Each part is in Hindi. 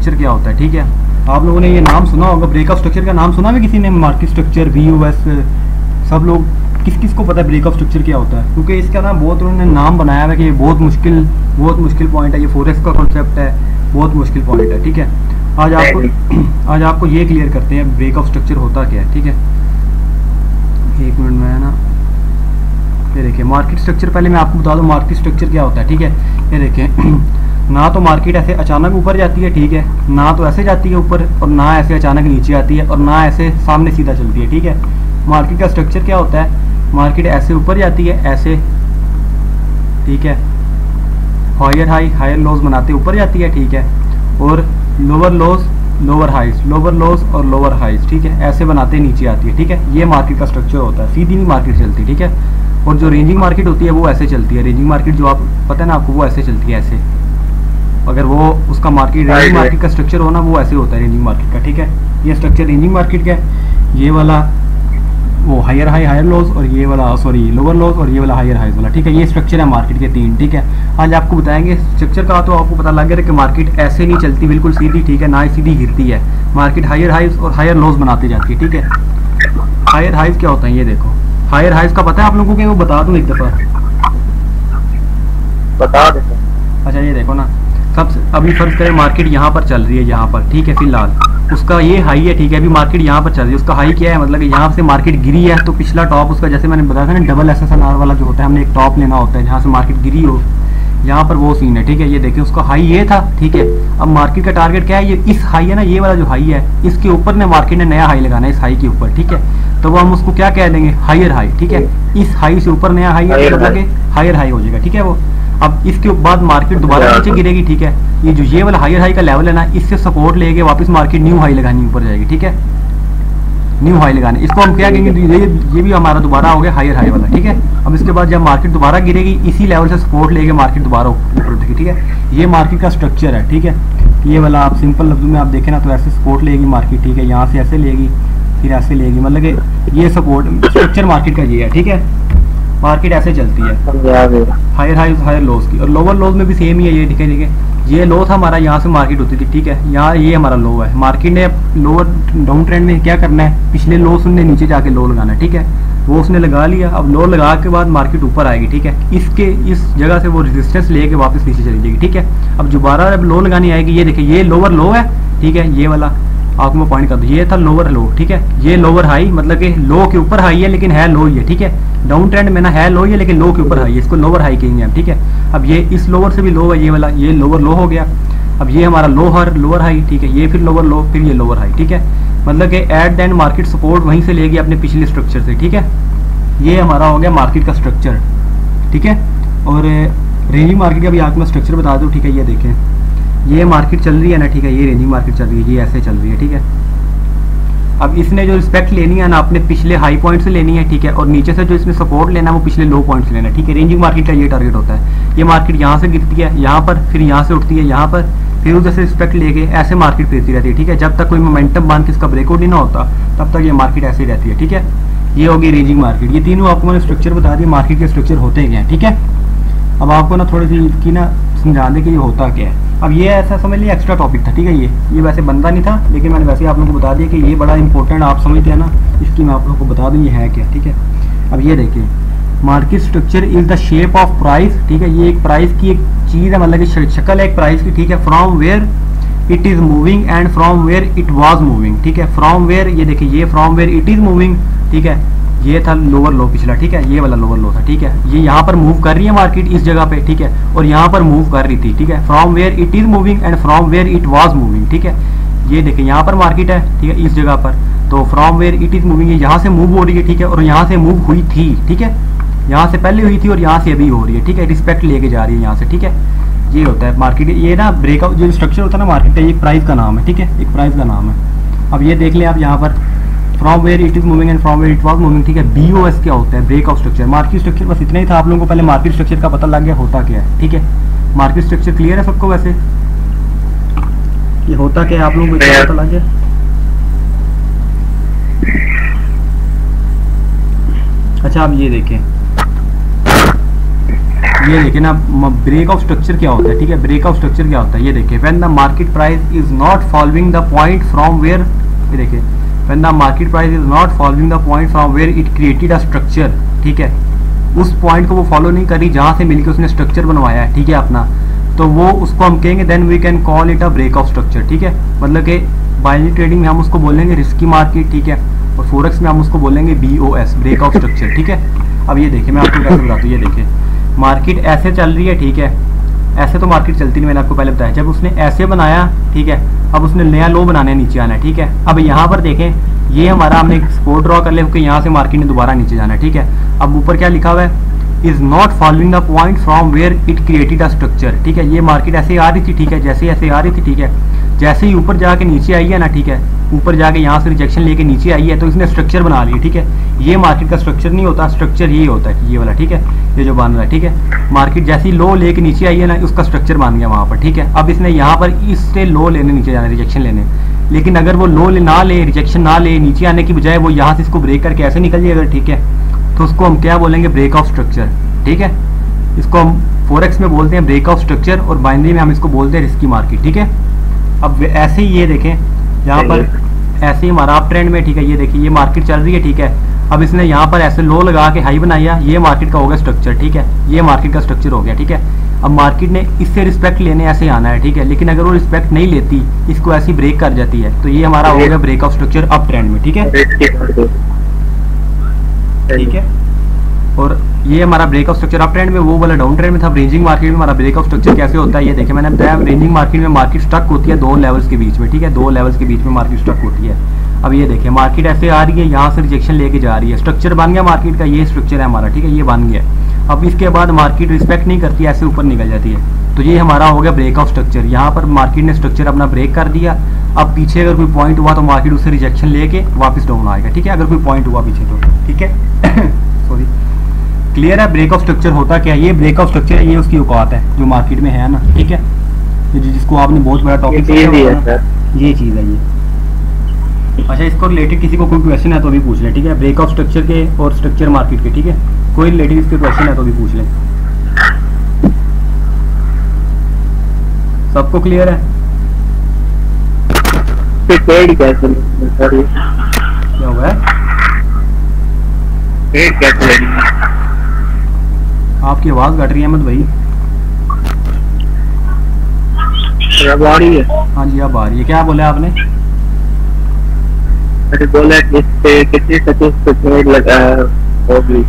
स्ट्रक्चर क्या होता है। ठीक है, आप लोगों ने ये नाम सुना होगा, ब्रेकअप स्ट्रक्चर का नाम सुना है किसी ने? मार्केट स्ट्रक्चर, BOS, सब लोग किस किस को पता है ब्रेकअप स्ट्रक्चर क्या होता है? क्योंकि इसका ना बहुत उन्होंने नाम बनाया है कि ये बहुत मुश्किल पॉइंट है, ये फॉरेक्स का कॉन्सेप्ट है, बहुत मुश्किल पॉइंट है। ठीक है, आज आपको ये क्लियर करते हैं ब्रेकअप स्ट्रक्चर होता क्या है। ठीक है, एक मिनट में है ना, ये देखिए मार्केट स्ट्रक्चर, पहले मैं आपको बता दूं मार्केट स्ट्रक्चर क्या होता है। ठीक है, ये देखिए ना तो मार्केट ऐसे अचानक ऊपर जाती है, ठीक है, ना तो ऐसे जाती है ऊपर, और ना ऐसे अचानक नीचे आती है, और ना ऐसे सामने सीधा चलती है। ठीक है, मार्केट का स्ट्रक्चर क्या होता है, मार्केट ऐसे ऊपर जाती है ऐसे, ठीक है, हायर हाई हायर लोज बनाते ऊपर जाती है। ठीक है, और lower lows lower highs, lower lows और लोअर हाइज, ठीक है, ऐसे बनाते नीचे आती है। ठीक है, ये मार्केट का स्ट्रक्चर होता है, सीधी नहीं मार्केट चलती। ठीक है, और जो रेंजिंग मार्केट होती है वो ऐसे चलती है, रेंजिंग मार्केट जो आप पता है ना आपको, वो ऐसे चलती है ऐसे। अगर वो उसका मार्केट रेंजिंग मार्केट का स्ट्रक्चर हो ना, वो ऐसे होता है रेंजिंग मार्केट का। ठीक है, ये स्ट्रक्चर रेंजिंग मार्केट का है, ये वाला वो हायर हाई हायर लॉस, और ये वाला सॉरी लोअर लॉस, और ये वाला हायर हाइज वाला। ठीक है, ये स्ट्रक्चर है मार्केट के 3। ठीक है, आज आपको बताएंगे स्ट्रक्चर का, तो आपको पता लग गया कि मार्केट ऐसे नहीं चलती बिल्कुल सीधी। ठीक है, ना ही सीधी गिरती है, मार्केट हायर हाइज और हायर लॉस बनाती जाती है। ठीक है, हायर हाइज क्या होता है ये देखो, हायर हाइज का पता है आप लोगों को? वो बता दूं एक दफा, बता देते। अच्छा ये देखो ना, सबसे अभी फर्ज करें मार्केट यहाँ पर चल रही है, यहाँ पर, ठीक है, फिलहाल उसका ये हाई है। ठीक है, अभी मार्केट यहाँ पर चल रही है, उसका हाई क्या है, मतलब यहाँ से मार्केट गिरी है तो पिछला टॉप उसका, जैसे मैंने बताया था ना डबल SSNR वाला जो होता है, हमने एक टॉप लेना होता है जहाँ से मार्केट गिरी हो, यहाँ पर वो सीन है। ठीक है, ये देखिए उसका हाई ये था। ठीक है, अब मार्केट का टारगेट क्या है, ये इस हाई है ना, ये वाला जो हाई है, इसके ऊपर ने मार्केट ने नया हाई लगाना है, इस हाई के ऊपर। ठीक है, तो वो हम उसको क्या कह देंगे, हायर हाई। ठीक है, इस हाई से ऊपर नया हाई है, मतलब कि हायर हाई हो जाएगा। ठीक है, वो अब इसके बाद मार्केट दोबारा नीचे गिरेगी। ठीक है, ये जो ये वाला हायर हाई का लेवल है ना, इससे सपोर्ट लेके वापस मार्केट न्यू हाई लगानी ऊपर जाएगी। ठीक है, न्यू हाई लगाने, इसको हम क्या कहेंगे, ये भी हमारा दोबारा हो गया हायर हाई वाला। ठीक है, अब इसके बाद जब मार्केट दोबारा गिरेगी, इसी लेवल से सपोर्ट लेके मार्केट दोबारा ऊपर उठेगी। ठीक है, ये मार्केट का स्ट्रक्चर है। ठीक है, ये वाला आप सिंपल लफ्ज़ों में आप देखें ना, तो ऐसे सपोर्ट लेगी मार्केट। ठीक है, यहाँ से ऐसे लेगी, फिर ऐसे लेगी, मतलब कि ये सपोर्ट स्ट्रक्चर मार्केट का ये है। ठीक है, मार्केट ऐसे चलती है, हायर हाई हायर लोज की, और लोअर लोज में भी सेम ही है ये। ठीक है, ठीक है, ये लो था हमारा, यहाँ से मार्केट होती थी। ठीक है, यहाँ ये हमारा लो है, मार्केट ने लोअर डाउन ट्रेंड में क्या करना है, पिछले लो सुनने नीचे जाके लो लगाना है। ठीक है, वो उसने लगा लिया, अब लो लगा के बाद मार्केट ऊपर आएगी। ठीक है, इस जगह से वो रेजिस्टेंस लेके वापस नीचे चली जाएगी। ठीक है, अब दोबारा जब लो लगानी आएगी, ये देखिए ये लोअर लो है। ठीक है, ये वाला आपको मैं पॉइंट कर दूँ, ये था लोअर लो। ठीक है, ये लोअर हाई, मतलब कि लो के ऊपर हाई है लेकिन है लो ही है। ठीक है, डाउन ट्रेंड में ना है लो ही है लेकिन लो के ऊपर हाई है, इसको लोअर हाई कहेंगे हम। ठीक है, अब ये इस लोअर से भी लो है, ये वाला ये लोअर लो हो गया। अब ये हमारा लोअर हाई। ठीक है, ये फिर लोअर लो, फिर ये लोअर हाई। ठीक है, मतलब कि at the end market support वहीं से लेगी अपने पिछले स्ट्रक्चर से। ठीक है, ये हमारा हो गया मार्केट का स्ट्रक्चर। ठीक है, और रेंजिंग मार्केट का भी आपको मैं स्ट्रक्चर बता दूँ। ठीक है, ये देखें, ये मार्केट चल रही है ना, ठीक है, ये रेंजिंग मार्केट चल रही है, ये ऐसे चल रही है। ठीक है, अब इसने जो रिस्पेक्ट लेनी है ना, अपने पिछले हाई पॉइंट से लेनी है। ठीक है, और नीचे से जो इसने सपोर्ट लेना है वो पिछले लो पॉइंट से लेना है। ठीक है, रेंजिंग मार्केट का ये टारगेट होता है। ये मार्केट यहाँ से गिरती है यहाँ पर, फिर यहाँ से उठती है यहाँ पर, फिर उधर से रिस्पेक्ट लेके ऐसे मार्केट फिरती रहती है। ठीक है, जब तक कोई मोमेंटम बांध के इसका ब्रेकआउट नहीं ना होता, तब तक ये मार्केट ऐसे ही रहती है। ठीक है, ये होगी रेंजिंग मार्केट। ये तीनों आपको मैंने स्ट्रक्चर बता दिए, मार्केट के स्ट्रक्चर होते क्या हैं। ठीक है, अब आपको ना थोड़ी सी इसकी ना समझा दें कि ये होता क्या है। अब ये ऐसा समझ लिया एक्स्ट्रा टॉपिक था। ठीक है, ये वैसे बनता नहीं था, लेकिन मैंने वैसे आप लोगों को बता दिया कि ये बड़ा इंपॉर्टेंट आप समझते हैं ना, इसकी मैं आप लोगों को बता दूं ये है क्या। ठीक है, अब ये देखिए, market structure is the shape of price. ठीक है, ये एक प्राइस की एक चीज़ है, मतलब कि शक्ल है एक प्राइस की। ठीक है, from where it is moving and from where it was moving. ठीक है, फ्रॉम वेयर, ये देखिए ये from where it is moving. ठीक है, ये था लोअर लो पिछला। ठीक है, ये वाला लोअर लो था। ठीक है, ये यहाँ पर मूव कर रही है मार्केट इस जगह पे। ठीक है, और यहाँ पर मूव कर रही थी। ठीक है, from where it is moving and from where it was moving. ठीक है, ये देखिए यहाँ पर मार्केट है। ठीक है, इस जगह पर, तो from where it is moving, यहाँ से मूव हो रही है। ठीक है, और यहाँ से मूव हुई थी। ठीक है, यहाँ से पहले हुई थी और यहाँ से अभी हो रही है। ठीक है, रिस्पेक्ट लेके जा रही है यहाँ से। ठीक है, ये होता है मार्केट। ये ना ब्रेकआउट जो स्ट्रक्चर होता है ना मार्केट का, एक प्राइस का नाम है। ठीक है, एक प्राइस का नाम है। अब ये देख लें आप यहाँ पर, from where it is moving and from where it was moving. ठीक है, BOS क्या होता है, ब्रेकआउट स्ट्रक्चर। मार्केट स्ट्रक्चर बस इतना ही था आप लोगों को, पहले मार्केट स्ट्रक्चर का पता लग गया होता क्या है। ठीक है, मार्केट स्ट्रक्चर क्लियर है सबको? वैसे ये होता क्या है आप लोगों को पता लग गया? अच्छा, आप ये देखें, ये देखिए ना ब्रेकआउट स्ट्रक्चर क्या होता है, ठीक है। ब्रेकआउट स्ट्रक्चर क्या होता है ये देखिए, when the market price is not following the point from where, ये देखिए when the market price is not following the point from where it created a structure, ठीक है। उस पॉइंट को वो फॉलो नहीं करी जहां से मिलकर उसने स्ट्रक्चर बनवाया है, ठीक है अपना, तो वो उसको हम कहेंगे then we can call it a breakout structure, ठीक है। मतलब कि बाइनरी ट्रेडिंग में हम उसको बोलेंगे रिस्की मार्केट, ठीक है, और फोरेक्स में हम उसको बोलेंगे BOS, ब्रेकआउट स्ट्रक्चर, ठीक है। अब ये देखिए मैं आपको कैसे बताता हूँ, ये देखिए मार्केट ऐसे चल रही है, ठीक है, ऐसे तो मार्केट चलती नहीं, मैंने आपको पहले बताया। जब उसने ऐसे बनाया, ठीक है, अब उसने नया लो बनाने नीचे आना है, ठीक है। अब यहाँ पर देखें ये हमारा हमने एक सपोर्ट ड्रॉ कर लिया क्योंकि यहाँ से मार्केट ने दोबारा नीचे जाना है, ठीक है। अब ऊपर क्या लिखा हुआ है, is not following the point from where it created a structure, ठीक है। ये मार्केट ऐसे आ रही थी, ठीक है, जैसे ऐसे आ रही थी, ठीक है, जैसे ही ऊपर जाके नीचे आई है ना, ठीक है, ऊपर जाके यहाँ से रिजेक्शन लेके नीचे आई है तो इसने स्ट्रक्चर बना लिया, ठीक है। ये मार्केट का स्ट्रक्चर नहीं होता, स्ट्रक्चर ये होता है, ये वाला, ठीक है, ये जो बन रहा है, ठीक है। मार्केट जैसे ही लो लेके नीचे आई है ना, उसका स्ट्रक्चर बन गया वहाँ पर, ठीक है। अब इसने यहाँ पर इससे लो लेने नीचे जाना, रिजेक्शन लेने, लेकिन अगर वो लो ना ले, रिजेक्शन ना ले, नीचे आने की बजाय वो यहाँ से इसको ब्रेक करके ऐसे निकल जाएगा, ठीक है, तो उसको हम क्या बोलेंगे, ब्रेकआउट स्ट्रक्चर, ठीक है। इसको हम फोरेक्स में बोलते हैं ब्रेकआउट स्ट्रक्चर और बाइनरी में हम इसको बोलते हैं रिस्की मार्केट, ठीक है। अब ऐसे ही ये देखें यहाँ पर ऐसे ही हमारा अप ट्रेंड में, ठीक है, ये देखिए ये मार्केट चल रही है, ठीक है। अब इसने यहाँ पर ऐसे लो लगा के हाई बनाया, ये मार्केट का होगा स्ट्रक्चर, ठीक है, ये मार्केट का स्ट्रक्चर हो गया, ठीक है। अब मार्केट ने इससे रिस्पेक्ट लेने ऐसे आना है, ठीक है, लेकिन अगर वो रिस्पेक्ट नहीं लेती, इसको ऐसी ब्रेक कर जाती है, तो ये हमारा हो गया ब्रेकआउट स्ट्रक्चर अप ट्रेंड में, ठीक है, ठीक है। और ये हमारा ब्रेकआउट स्ट्रक्चर अप ट्रेंड में, वो वाला डाउन ट्रेंड में था। रेंजिंग मार्केट में हमारा ब्रेकआउट स्ट्रक्चर कैसे होता है ये देखिए, मैंने बताया रेंजिंग मार्केट में मार्केट स्टक होती है दो लेवल्स के बीच में, ठीक है, दो लेवल्स के बीच में मार्केट स्टक होती है। अब ये देखिए मार्केट ऐसे आ रही है, यहाँ से रिजेक्शन लेके जा रही है, स्ट्रक्चर बन गया मार्केट का, ये स्ट्रक्चर है हमारा, ठीक है, ये बन गया। अब इसके बाद मार्केट रिस्पेक्ट नहीं करती, ऐसे ऊपर निकल जाती है, तो ये हमारा हो गया ब्रेकआउट स्ट्रक्चर। यहाँ पर मार्केट ने स्ट्रक्चर अपना ब्रेक कर दिया, अब पीछे अगर कोई पॉइंट हुआ तो मार्केट उससे रिजेक्शन लेके वापस डाउन आएगा, ठीक है, अगर कोई पॉइंट हुआ पीछे तो, ठीक है। सॉरी, क्लियर है ब्रेकआउट स्ट्रक्चर होता क्या है? ये ब्रेकआउट स्ट्रक्चर है, ये उसकी औकात है जो मार्केट में है ना, ठीक है, जिसको आपने बहुत बड़ा टॉपिक ये चीज़ है ये। अच्छा, इसको रिलेटेड किसी को कोई क्वेश्चन है तो भी पूछ लें, ठीक है, ब्रेकआउट स्ट्रक्चर के और स्ट्रक्चर मार्केट के, ठीक है, कोई रिलेटेड इसके क्वेश्चन है तो भी पूछ लें। सबको क्लियर है? क्या हुआ है? आपकी आवाज घट रही है अहमद भाई। अब आ रही है? हाँ जी अब आ रही है। क्या बोला आपने? बोला कितने टचेस लगा होगी,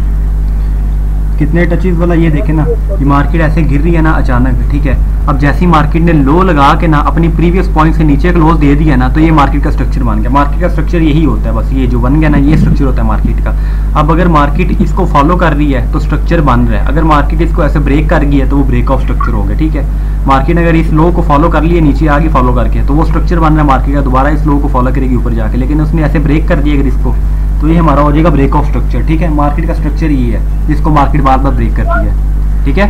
कितने टचेस वाला, ये देखे ना, ये मार्केट ऐसे गिर रही है ना अचानक, ठीक है। अब जैसी मार्केट ने लो लगा के ना अपनी प्रीवियस पॉइंट से नीचे क्लोज दे दिया ना, तो ये मार्केट का स्ट्रक्चर बन गया। मार्केट का स्ट्रक्चर यही होता है, बस ये जो बन गया ना, ये स्ट्रक्चर होता है मार्केट का। अब अगर मार्केट इसको फॉलो कर रही है तो स्ट्रक्चर बन रहा है, अगर मार्केट इसको ऐसे ब्रेक कर गई है तो वो ब्रेकआउट स्ट्रक्चर हो गया, ठीक है। मार्केट अगर इस लो को फॉलो कर लिए नीचे आगे फॉलो करके, तो वो स्ट्रक्चर बन रहा है मार्केट का, दोबारा इस लो को फॉलो करेगी ऊपर जाके, लेकिन उसने ऐसे ब्रेक कर दिया अगर इसको, तो ये हमारा हो जाएगा ब्रेकआउट स्ट्रक्चर, ठीक है। मार्केट का स्ट्रक्चर ये है जिसको मार्केट बार बार ब्रेक करती है, ठीक है।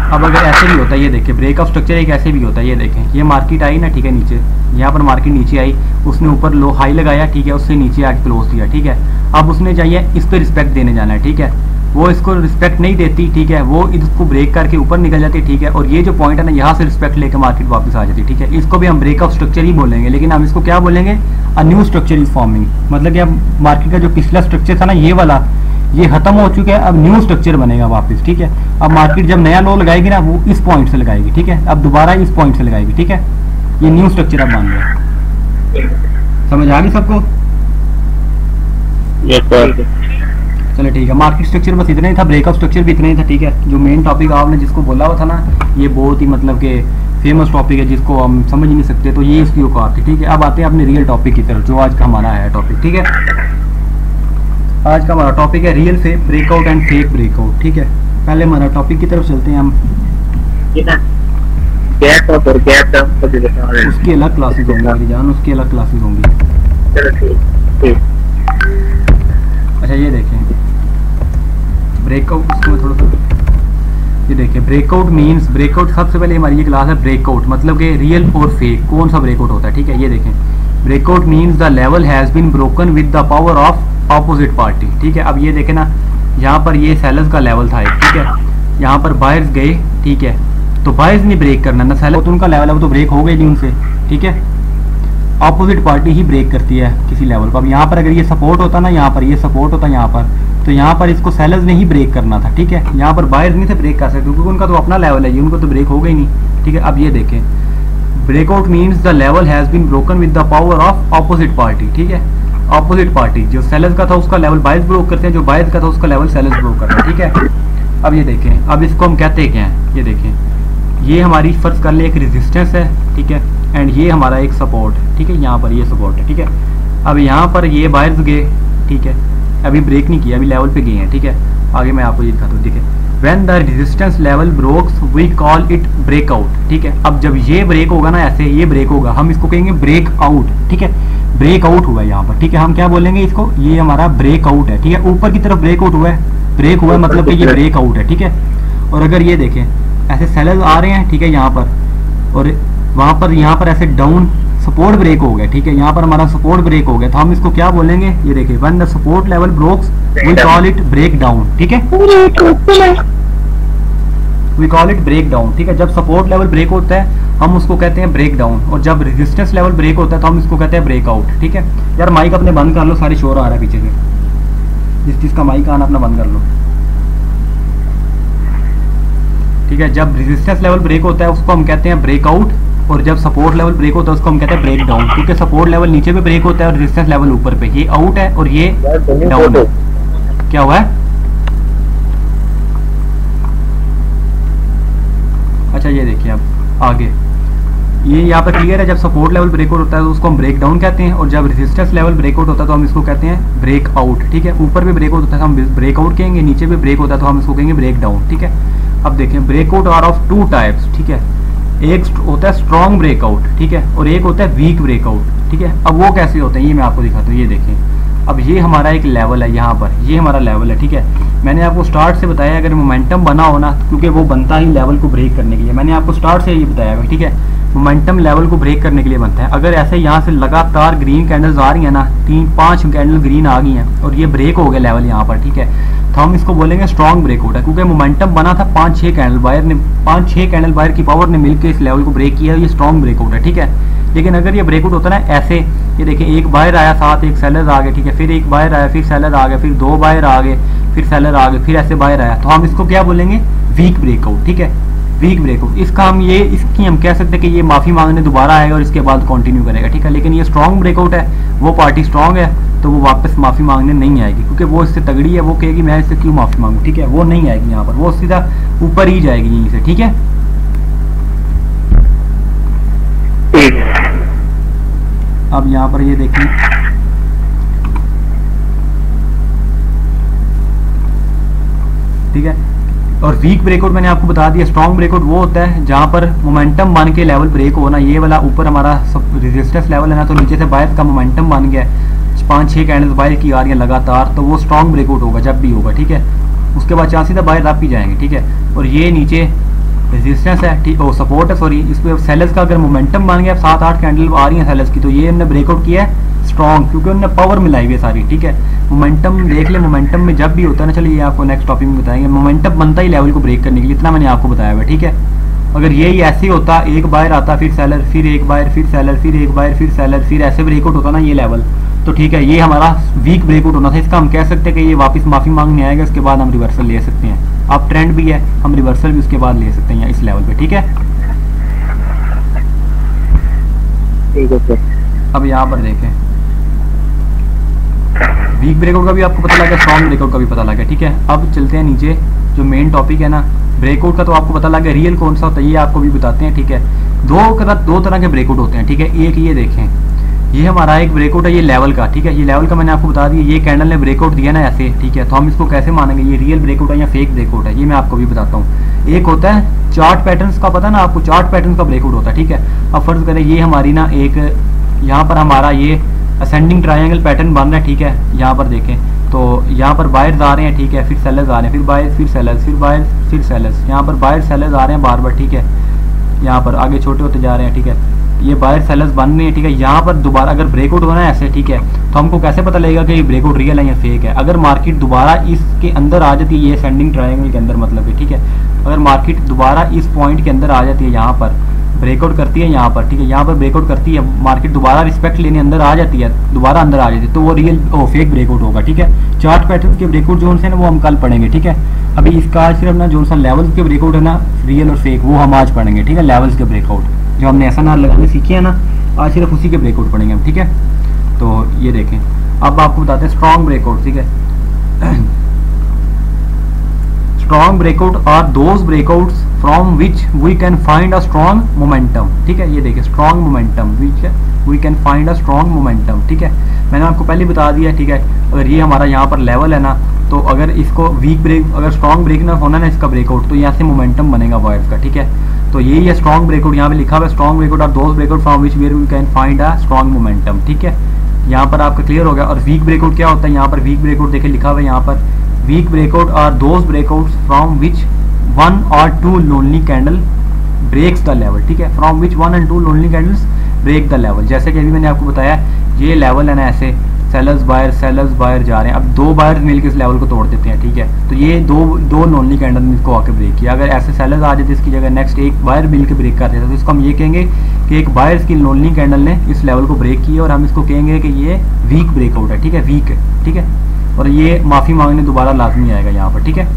अब अगर ऐसे भी होता है, ये देखिए ब्रेकआउट स्ट्रक्चर एक ऐसे भी होता है, ये देखें, ये मार्केट आई ना, ठीक है, नीचे यहाँ पर मार्केट नीचे आई, उसने ऊपर लो हाई लगाया, ठीक है, उससे नीचे आके क्लोज दिया, ठीक है। अब उसने चाहिए इस पर रिस्पेक्ट देने जाना है, ठीक है, वो इसको रिस्पेक्ट नहीं देती, ठीक है, वो इसको ब्रेक करके ऊपर निकल जाती है, ठीक है। और ये जो पॉइंट है ना, यहाँ से रिस्पेक्ट लेकर मार्केट वापस आ जाती है, ठीक है। इसको भी हम ब्रेकआउट स्ट्रक्चर ही बोलेंगे, लेकिन हम इसको क्या बोलेंगे, a new structure is forming. मतलब कि अब मार्केट का जो पिछला स्ट्रक्चर था ना, ये वाला, ये खत्म हो चुका है, अब न्यू स्ट्रक्चर बनेगा वापस, ठीक है। अब मार्केट जब नया लो लगाएगी ना, वो इस पॉइंट से लगाएगी, ठीक है, अब दोबारा इस पॉइंट से लगाएगी, ठीक है। ये न्यू स्ट्रक्चर अब बन गया, समझ आ गई सबको? चलो ठीक है, मार्केट स्ट्रक्चर बस इतना ही था, ब्रेकआउट स्ट्रक्चर भी इतना ही था, ठीक है। जो मेन टॉपिक आपने जिसको बोला हुआ था ना, ये बहुत ही मतलब कि फेमस टॉपिक है जिसको हम समझ नहीं सकते, तो ये इसकी औकात थी, ठीक है। अब आते हैं अपने रियल टॉपिक की तरफ, जो आज का हमारा है टॉपिक, ठीक है। आज का हमारा टॉपिक है real fake breakout and fake breakout, ठीक है। पहले हमारा टॉपिक की तरफ चलते हैं हम। उसकी अलग क्लासेस होंगी मेरी जान, उसकी अलग क्लासेस होंगी। अच्छा ये देखें ब्रेकआउट, उसको थोड़ा सा ये देखिए, ब्रेकआउट मींस, ब्रेकआउट सबसे पहले हमारी ये क्लास है ब्रेकआउट, मतलब कि रियल और फेक कौन सा ब्रेकआउट होता है, ठीक है। ये देखें, breakout means the level has been broken with the power of opposite party, ठीक है। अब ये देखें ना, यहाँ पर ये सेलर्स का लेवल था, ठीक है। यहाँ पर बायर्स गए, ठीक है, तो बायर्स ने ब्रेक करना ना, सेलर तो उनका लेवल है वो तो ब्रेक हो गई नहीं उनसे, ठीक है। ऑपोजिट पार्टी ही ब्रेक करती है किसी लेवल को। अब यहाँ पर अगर ये सपोर्ट होता ना, यहाँ पर ये सपोर्ट होता यहाँ पर, तो यहाँ पर इसको सेलर्स ने ही ब्रेक करना था, ठीक है। यहाँ पर बायर्स नहीं थे ब्रेक कर सकते क्योंकि उनका तो अपना लेवल है, ये उनको तो ब्रेक हो गई नहीं, ठीक है। अब ये देखें, breakout means the level has been broken with the power of opposite party, ठीक है। ऑपोजिट पार्टी जो सेलर्स का था उसका लेवल बायर्स ब्रोक करते हैं, जो बायर्स का था उसका लेवल सेलर्स ब्रोक करते हैं, ठीक है। अब ये देखें, अब इसको हम कहते हैं क्या है, ये देखें, ये हमारी फर्ज कर ले एक रेजिस्टेंस है, ठीक है, एंड ये हमारा एक सपोर्ट, ठीक है, यहाँ पर ये सपोर्ट है, ठीक है। अब यहाँ पर ये बायर्स गए, ठीक है, अभी ब्रेक नहीं किया, अभी लेवल पे गए हैं, ठीक है। आगे मैं आपको ये दिखाता हूँ, ठीक है। When the resistance level breaks we call it breakout, ठीक है। अब जब ये ब्रेक होगा ना, ऐसे ये ब्रेक होगा, हम इसको कहेंगे ब्रेकआउट, ठीक है। ब्रेकआउट हुआ है यहाँ पर, ठीक है, हम क्या बोलेंगे इसको, ये हमारा ब्रेकआउट है, ठीक है। ऊपर की तरफ ब्रेकआउट हुआ है, ब्रेक हुआ है मतलब कि ये ब्रेकआउट है, ठीक है। और अगर ये देखें ऐसे सेलर्स आ रहे हैं, ठीक है, यहाँ पर, और वहां पर यहाँ पर ऐसे डाउन सपोर्ट ब्रेक हो गया, ठीक है, यहाँ पर हमारा सपोर्ट ब्रेक हो गया, तो हम इसको क्या बोलेंगे, ये देखिए, when the support level breaks we call it break down, ठीक है, we call it break down, ठीक है। जब सपोर्ट लेवल ब्रेक होता है हम उसको कहते हैं ब्रेक डाउन, और जब रेजिस्टेंस लेवल ब्रेक होता है तो हम इसको कहते हैं ब्रेकआउट, ठीक है। यार माइक अपने बंद कर लो, सारी शोर आ रहा है पीछे से, जिस चीज का माइक आना अपना बंद कर लो, ठीक है। जब रेजिस्टेंस लेवल ब्रेक होता है उसको हम कहते हैं ब्रेकआउट, और जब सपोर्ट लेवल ब्रेक होता है उसको हम कहते हैं ब्रेक डाउन, ठीक है। सपोर्ट लेवल नीचे पे ब्रेक होता है और रेजिस्टेंस लेवल ऊपर पे, ये आउट है और ये डाउन है। क्या हुआ है, अच्छा ये देखिए अब आगे, ये यहाँ पर क्लियर है। जब सपोर्ट लेवल ब्रेकआउट होता है तो उसको हम ब्रेक डाउन कहते हैं, और जब रेजिस्टेंस लेवल ब्रेकआउट होता है तो हम इसको कहते हैं ब्रेकआउट, ठीक है। ऊपर पे ब्रेकआउट होता है तो हम ब्रेकआउट कहेंगे, नीचे पे ब्रेक होता है तो हम इसको कहेंगे ब्रेक डाउन, ठीक है। अब देखें, breakout are of two types, ठीक है। एक होता है स्ट्रॉन्ग ब्रेकआउट, ठीक है, और एक होता है वीक ब्रेकआउट, ठीक है। अब वो कैसे होते हैं ये मैं आपको दिखाता हूँ, ये देखें। अब ये हमारा एक लेवल है, यहाँ पर ये हमारा लेवल है, ठीक है। मैंने आपको स्टार्ट से बताया अगर मोमेंटम बना हो ना, क्योंकि वो बनता ही लेवल को ब्रेक करने के लिए, मैंने आपको स्टार्ट से ये बताया, ठीक है। मोमेंटम लेवल को ब्रेक करने के लिए बनता है। अगर ऐसे यहाँ से लगातार ग्रीन कैंडल्स आ रही है ना, 3-5 कैंडल ग्रीन आ गई हैं और ये ब्रेक हो गया लेवल यहाँ पर, ठीक है, तो हम इसको बोलेंगे स्ट्रॉन्ग ब्रेकआउट है, क्योंकि मोमेंटम बना था 5-6 कैंडल बायर ने, 5-6 कैंडल बायर की पावर ने मिलकर इस लेवल को ब्रेक किया, ये स्ट्रॉन्ग ब्रेकआउट है, ठीक है। लेकिन अगर ये ब्रेकआउट होता है ना ऐसे, ये देखिए, एक बायर आया, साथ एक सेलर आ गए, ठीक है, फिर एक बायर आया, फिर सेलर आ गए, फिर 2 बायर आ गए, फिर सेलर आ गए, फिर ऐसे बायर आया, तो हम इसको क्या बोलेंगे, वीक ब्रेकआउट, ठीक है, वीक ब्रेकआउट। इसका हम ये, इसकी हम कह सकते हैं कि ये माफी मांगने दोबारा आएगा और इसके बाद कंटिन्यू करेगा, ठीक है। लेकिन ये स्ट्रॉन्ग ब्रेकआउट है, वो पार्टी स्ट्रॉन्ग है तो वो वापस माफी मांगने नहीं आएगी, क्योंकि वो इससे तगड़ी है, वो कहेगी मैं इससे क्यों माफी मांगू, ठीक है, वो नहीं आएगी यहाँ पर, वो सीधा ऊपर ही जाएगी यहीं से, ठीक है। अब यहाँ पर ये देखिए, ठीक है। और वीक ब्रेकआउट मैंने आपको बता दिया। स्ट्रॉन्ग ब्रेकआउट वो होता है जहां पर मोमेंटम बन के लेवल ब्रेक होना, ये वाला ऊपर हमारा रेजिस्टेंस लेवल है ना, तो नीचे से बायर का मोमेंटम बन गया, 5-6 कैंडल्स बायर की आ रही है लगातार, तो वो स्ट्रॉन्ग ब्रेकआउट होगा जब भी होगा, ठीक है। उसके बाद चांस सीधा बायर आप ही जाएंगे, ठीक है। और ये नीचे रेजिस्टेंस है, ठीक, ओ सपोर्ट है, सॉरी, इस पर सेलर्स का अगर मोमेंटम बन गया, 7-8 कैंडल आ रही है सेलर्स की, तो ये हमने ब्रेकआउट किया है स्ट्रॉन्ग, क्योंकि उन्होंने पावर मिलाई हुई है सारी, ठीक है। मोमेंटम देख ले, मोमेंटम में जब भी होता है ना, चलिए ये आपको नेक्स्ट टॉपिक में बताएंगे, मोमेंटम बनता ही लेवल को ब्रेक करने के लिए, इतना मैंने आपको बताया हुआ है, ठीक है। अगर यही ऐसे ही होता, एक बायर आता, फिर सेलर, फिर एक बायर, फिर सेलर, फिर एक बायर, फिर सेलर, फिर ऐसे ब्रेकआउट होता ना ये लेवल, तो ठीक है, ये हमारा वीक ब्रेकआउट होना था। इसका हम कह सकते हैं कि ये वापस माफी मांगने आएगा, उसके बाद हम रिवर्सल ले सकते हैं। अब ट्रेंड भी है, हम रिवर्सल भी उसके बाद ले सकते हैं इस लेवल पे, ठीक है। अब यहाँ पर देखें, वीक ब्रेकआउट का भी आपको पता लगा, स्ट्रॉन्ग ब्रेकआउट का भी पता लगा, ठीक है। अब चलते हैं नीचे, जो मेन टॉपिक है ना ब्रेकआउट का, तो आपको पता लगा रियल कौन सा होता है, ये आपको भी बताते हैं, ठीक है। दो तरह के ब्रेकआउट होते हैं, ठीक है। एक ये देखें, ये हमारा एक ब्रेकआउट है ये लेवल का, ठीक है। ये लेवल का मैंने आपको बता दिया, ये कैंडल ने ब्रेकआउट दिया ना ऐसे, ठीक है, तो हम इसको कैसे मानेंगे, ये रियल ब्रेकआउट है या फेक ब्रेकआउट है, ये मैं आपको भी बताता हूँ। एक होता है चार्ट पैटर्न्स का, पता ना आपको, चार्ट पैटर्न का ब्रेकआउट होता है, ठीक है। अब फर्ज करें ये हमारी ना एक, यहाँ पर हमारा ये असेंडिंग ट्रायंगल पैटर्न बन रहा है, ठीक है। यहाँ पर देखें तो यहाँ पर बायर्स आ रहे हैं, ठीक है, फिर सेलर्स आ रहे हैं, फिर बायर्स, फिर सेलर्स, फिर बायर्स, फिर सेलर्स, यहाँ पर बायर सेलर्स आ रहे हैं बार बार, ठीक है। यहाँ पर आगे छोटे होते जा रहे हैं, ठीक है। ये बायर सेलर्स बन रहे हैं, ठीक है। यहाँ पर दोबारा अगर ब्रेकआउट होना है ऐसे, ठीक है, तो हमको कैसे पता लगेगा कि ये ब्रेकआउट रियल है या फेक है? अगर मार्केट दोबारा इसके अंदर आ जाती है, ये सेंडिंग ट्रायंगल के अंदर मतलब है, ठीक है, अगर मार्केट दोबारा इस पॉइंट के अंदर आ जाती है, यहाँ पर ब्रेकआउट करती है, यहाँ पर, ठीक है, यहाँ पर ब्रेकआउट करती है, मार्केट दोबारा रिस्पेक्ट लेने अंदर आ जाती है, दोबारा अंदर आ जाती है, तो वो रियल फेक ब्रेकआउट होगा, ठीक है। चार्ट पैटर्न के ब्रेकआउट जोन से ना वो हम कल पढ़ेंगे, ठीक है। अभी इसका आज सिर्फ ना जो सा लेवल्स के ब्रेकआउट है ना, रियल और फेक, वो हम आज पढ़ेंगे, ठीक है। लेवल्स के ब्रेकआउट जो हमने ऐसा ना लगाने सीखे हैं ना, आज सिर्फ उसी के ब्रेकआउट पढ़ेंगे हम, ठीक है। तो ये देखें, अब आपको बताते हैं स्ट्रॉन्ग ब्रेकआउट, ठीक है। Strong breakout are those breakouts from which we can find a strong momentum, ठीक है। ये देखिए strong momentum, which we can find a strong momentum, ठीक है। मैंने आपको पहले बता दिया, ठीक है। अगर ये हमारा यहाँ पर लेवल है ना, तो अगर इसको वीक ब्रेक, अगर स्ट्रॉन्ग ब्रेक ना होना ना इसका ब्रेकआउट, तो यहाँ से मोमेंटम बनेगा वायर्स का, ठीक है। तो यही है स्ट्रॉन्ग ब्रेकआउट, यहाँ पे लिखा हुआ है strong breakout are those breakout from which we can find a strong momentum, ठीक है। यहाँ पर आपका क्लियर हो गया। और वीक ब्रेकआउट क्या होता है? यहाँ पर वीक ब्रेकआउट देखिए लिखा हुआ है यहाँ पर, weak breakout are those breakouts from which 1 or 2 lonely candle breaks the level, ठीक है। From which 1 and 2 lonely candles break the level. जैसे कि अभी मैंने आपको बताया, ये लेवल है ना, ऐसे सेलर्स बायर जा रहे हैं, अब दो बायर मिलकर इस लेवल को तोड़ देते हैं, ठीक है। तो ये दो लोनली कैंडल ने इसको आके ब्रेक किया। अगर ऐसे सेलर्स आ जाते इसकी जगह, नेक्स्ट एक बायर मिलकर ब्रेक कर देता, तो इसको हम ये कहेंगे कि एक बायर्स की लोनली कैंडल ने इस लेवल को ब्रेक किया, और हम इसको कहेंगे कि ये वीक ब्रेकआउट है, ठीक है, वीक है, ठीक है। और ये माफ़ी मांगने दोबारा लाजमी आएगा यहाँ पर, ठीक है।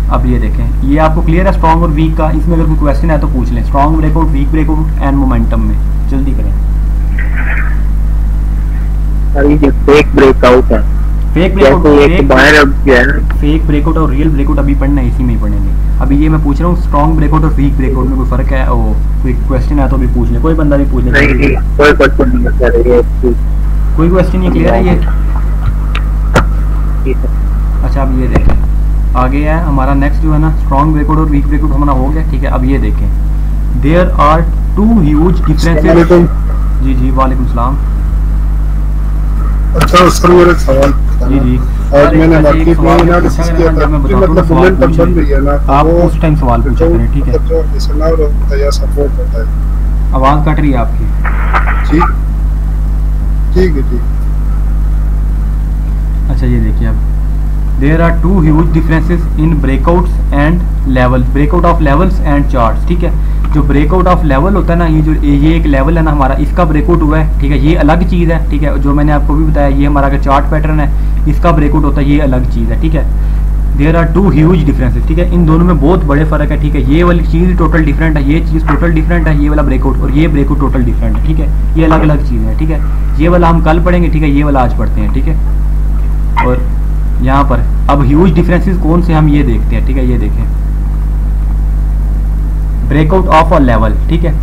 अब ये देखें, ये आपको क्लियर है स्ट्रॉन्ग और वीक का। इसमें अगर कोई क्वेश्चन है तो पूछ लें, strong breakout, weak breakout and momentum में। जल्दी करें। फेक ब्रेकआउट है, फेक ब्रेकआउट, फेक ब्रेकआउट और रियल ब्रेकआउट अभी पढ़ना है, इसी में ही पढ़ेंगे। अभी ये मैं पूछ रहा हूँ स्ट्रॉन्ग ब्रेकआउट और वीक ब्रेकआउट में कोई फर्क है? ओ कोई क्वेश्चन है तो भी पूछ ले, कोई बंदा भी पूछ ले। कोई क्वेश्चन नहीं है, कोई क्वेश्चन नहीं, क्लियर है ये? अच्छा, अब ये देखें, आगे है हमारा नेक्स्ट जो है ना, स्ट्रॉन्ग ब्रेकआउट और वीक ब्रेकआउट हमारा हो गया, ठीक है। अब ये देखें, देयर आर 2 ह्यूज डिफरेंसेस। जी जी, वालेकुम सलाम। अच्छा सर, मेरा सवाल जी जी, आज मैंने मार्केट में ना डिस्कस किया था, मतलब मोमेंटम बन रही है ना, आप उस टाइम सवाल पूछा करें, ठीक है। जो डिसअलाउड होता है या सपोर्ट होता है। आवाज़ कट रही है आपकी। ठीक ठीक है, ठीक। अच्छा, ये देखिए, अब there are 2 huge differences in breakouts and level, breakout of levels and charts, ठीक है। जो ब्रेकआउट ऑफ लेवल होता है ना, ये एक लेवल है ना हमारा, इसका ब्रेकआउट हुआ है, ठीक है, ये अलग चीज़ है, ठीक है। जो मैंने आपको भी बताया, ये हमारा अगर चार्ट पैटर्न है, इसका ब्रेकआउट होता है, ये अलग चीज़ है, ठीक है। देयर आर 2 ह्यूज डिफरेंसेस, ठीक है। इन दोनों में बहुत बड़े फर्क है, ठीक है। ये वाली चीज़ टोटल डिफरेंट है, ये चीज़ टोटल डिफरेंट है, ये वाला ब्रेकआउट और ये ब्रेकआउट टोटल डिफरेंट है, ठीक है। ये अलग अलग चीज़ है, ठीक है। ये वाला हम कल पढ़ेंगे, ठीक है, ये वाला आज पढ़ते हैं, ठीक है। और यहाँ पर अब ह्यूज डिफरेंसेस कौन से हम ये देखते हैं, ठीक है। ये देखें, ब्रेकआउट ऑफ अ लेवल, ठीक है।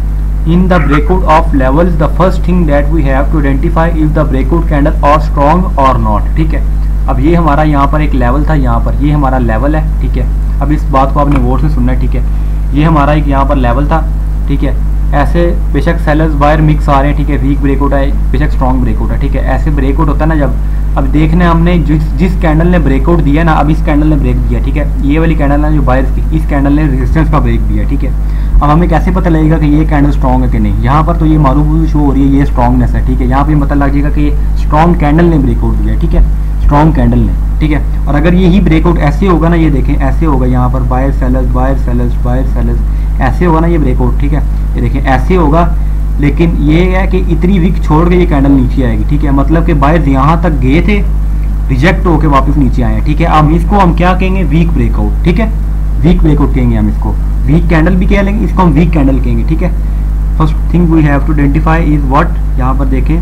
In the breakout of levels the first thing that we have to identify if the breakout candle और स्ट्रॉन्ग और नॉट, ठीक है। अब ये हमारा यहाँ पर एक लेवल था, यहाँ पर ये हमारा लेवल है, ठीक है। अब इस बात को आपने गौर से सुनना है, ठीक है। ये हमारा एक यहाँ पर लेवल था, ठीक है। ऐसे बेशक सेलर्स बायर मिक्स आ रहे हैं, ठीक है, वीक ब्रेकआउट है, बेशक स्ट्रॉन्ग ब्रेकआउट है, ठीक है। ऐसे ब्रेकआउट होता है ना जब, अब देखना हमने जिस कैंडल ने ब्रेकआउट दिया ना, अब इस कैंडल ने ब्रेक दिया, ठीक है। ये वाली कैंडल है जो बायर्स की, इस कैंडल ने रेजिस्टेंस का ब्रेक दिया, ठीक है। अब हमें कैसे पता लगेगा कि ये कैंडल स्ट्रॉन्ग है कि नहीं? यहाँ पर तो ये मारूफ शो हो रही है, ये स्ट्रॉन्गनेस है, ठीक है। यहाँ पे पता लग जाएगा कि ये स्ट्रॉन्ग कैंडल ने ब्रेकआउट दिया, ठीक है, स्ट्रॉन्ग कैंडल ने, ठीक है। और अगर यही ब्रेकआउट ऐसे होगा ना, ये देखें ऐसे होगा, यहाँ पर buyer sellers buyer sellers buyer sellers, ऐसे होगा ना ये ब्रेकआउट, ठीक है। ये देखें ऐसे होगा, लेकिन ये है कि इतनी वीक छोड़ के ये कैंडल नीचे आएगी, ठीक है। मतलब कि बायर्स यहाँ तक गए थे, रिजेक्ट होके वापस नीचे आए हैं, ठीक है। अब इसको हम क्या कहेंगे? वीक ब्रेकआउट, ठीक है, वीक ब्रेकआउट कहेंगे हम इसको। वीक कैंडल भी कह लेंगे, इसको हम वीक कैंडल कहेंगे, ठीक है। First thing we have to identify is what, यहाँ पर देखें,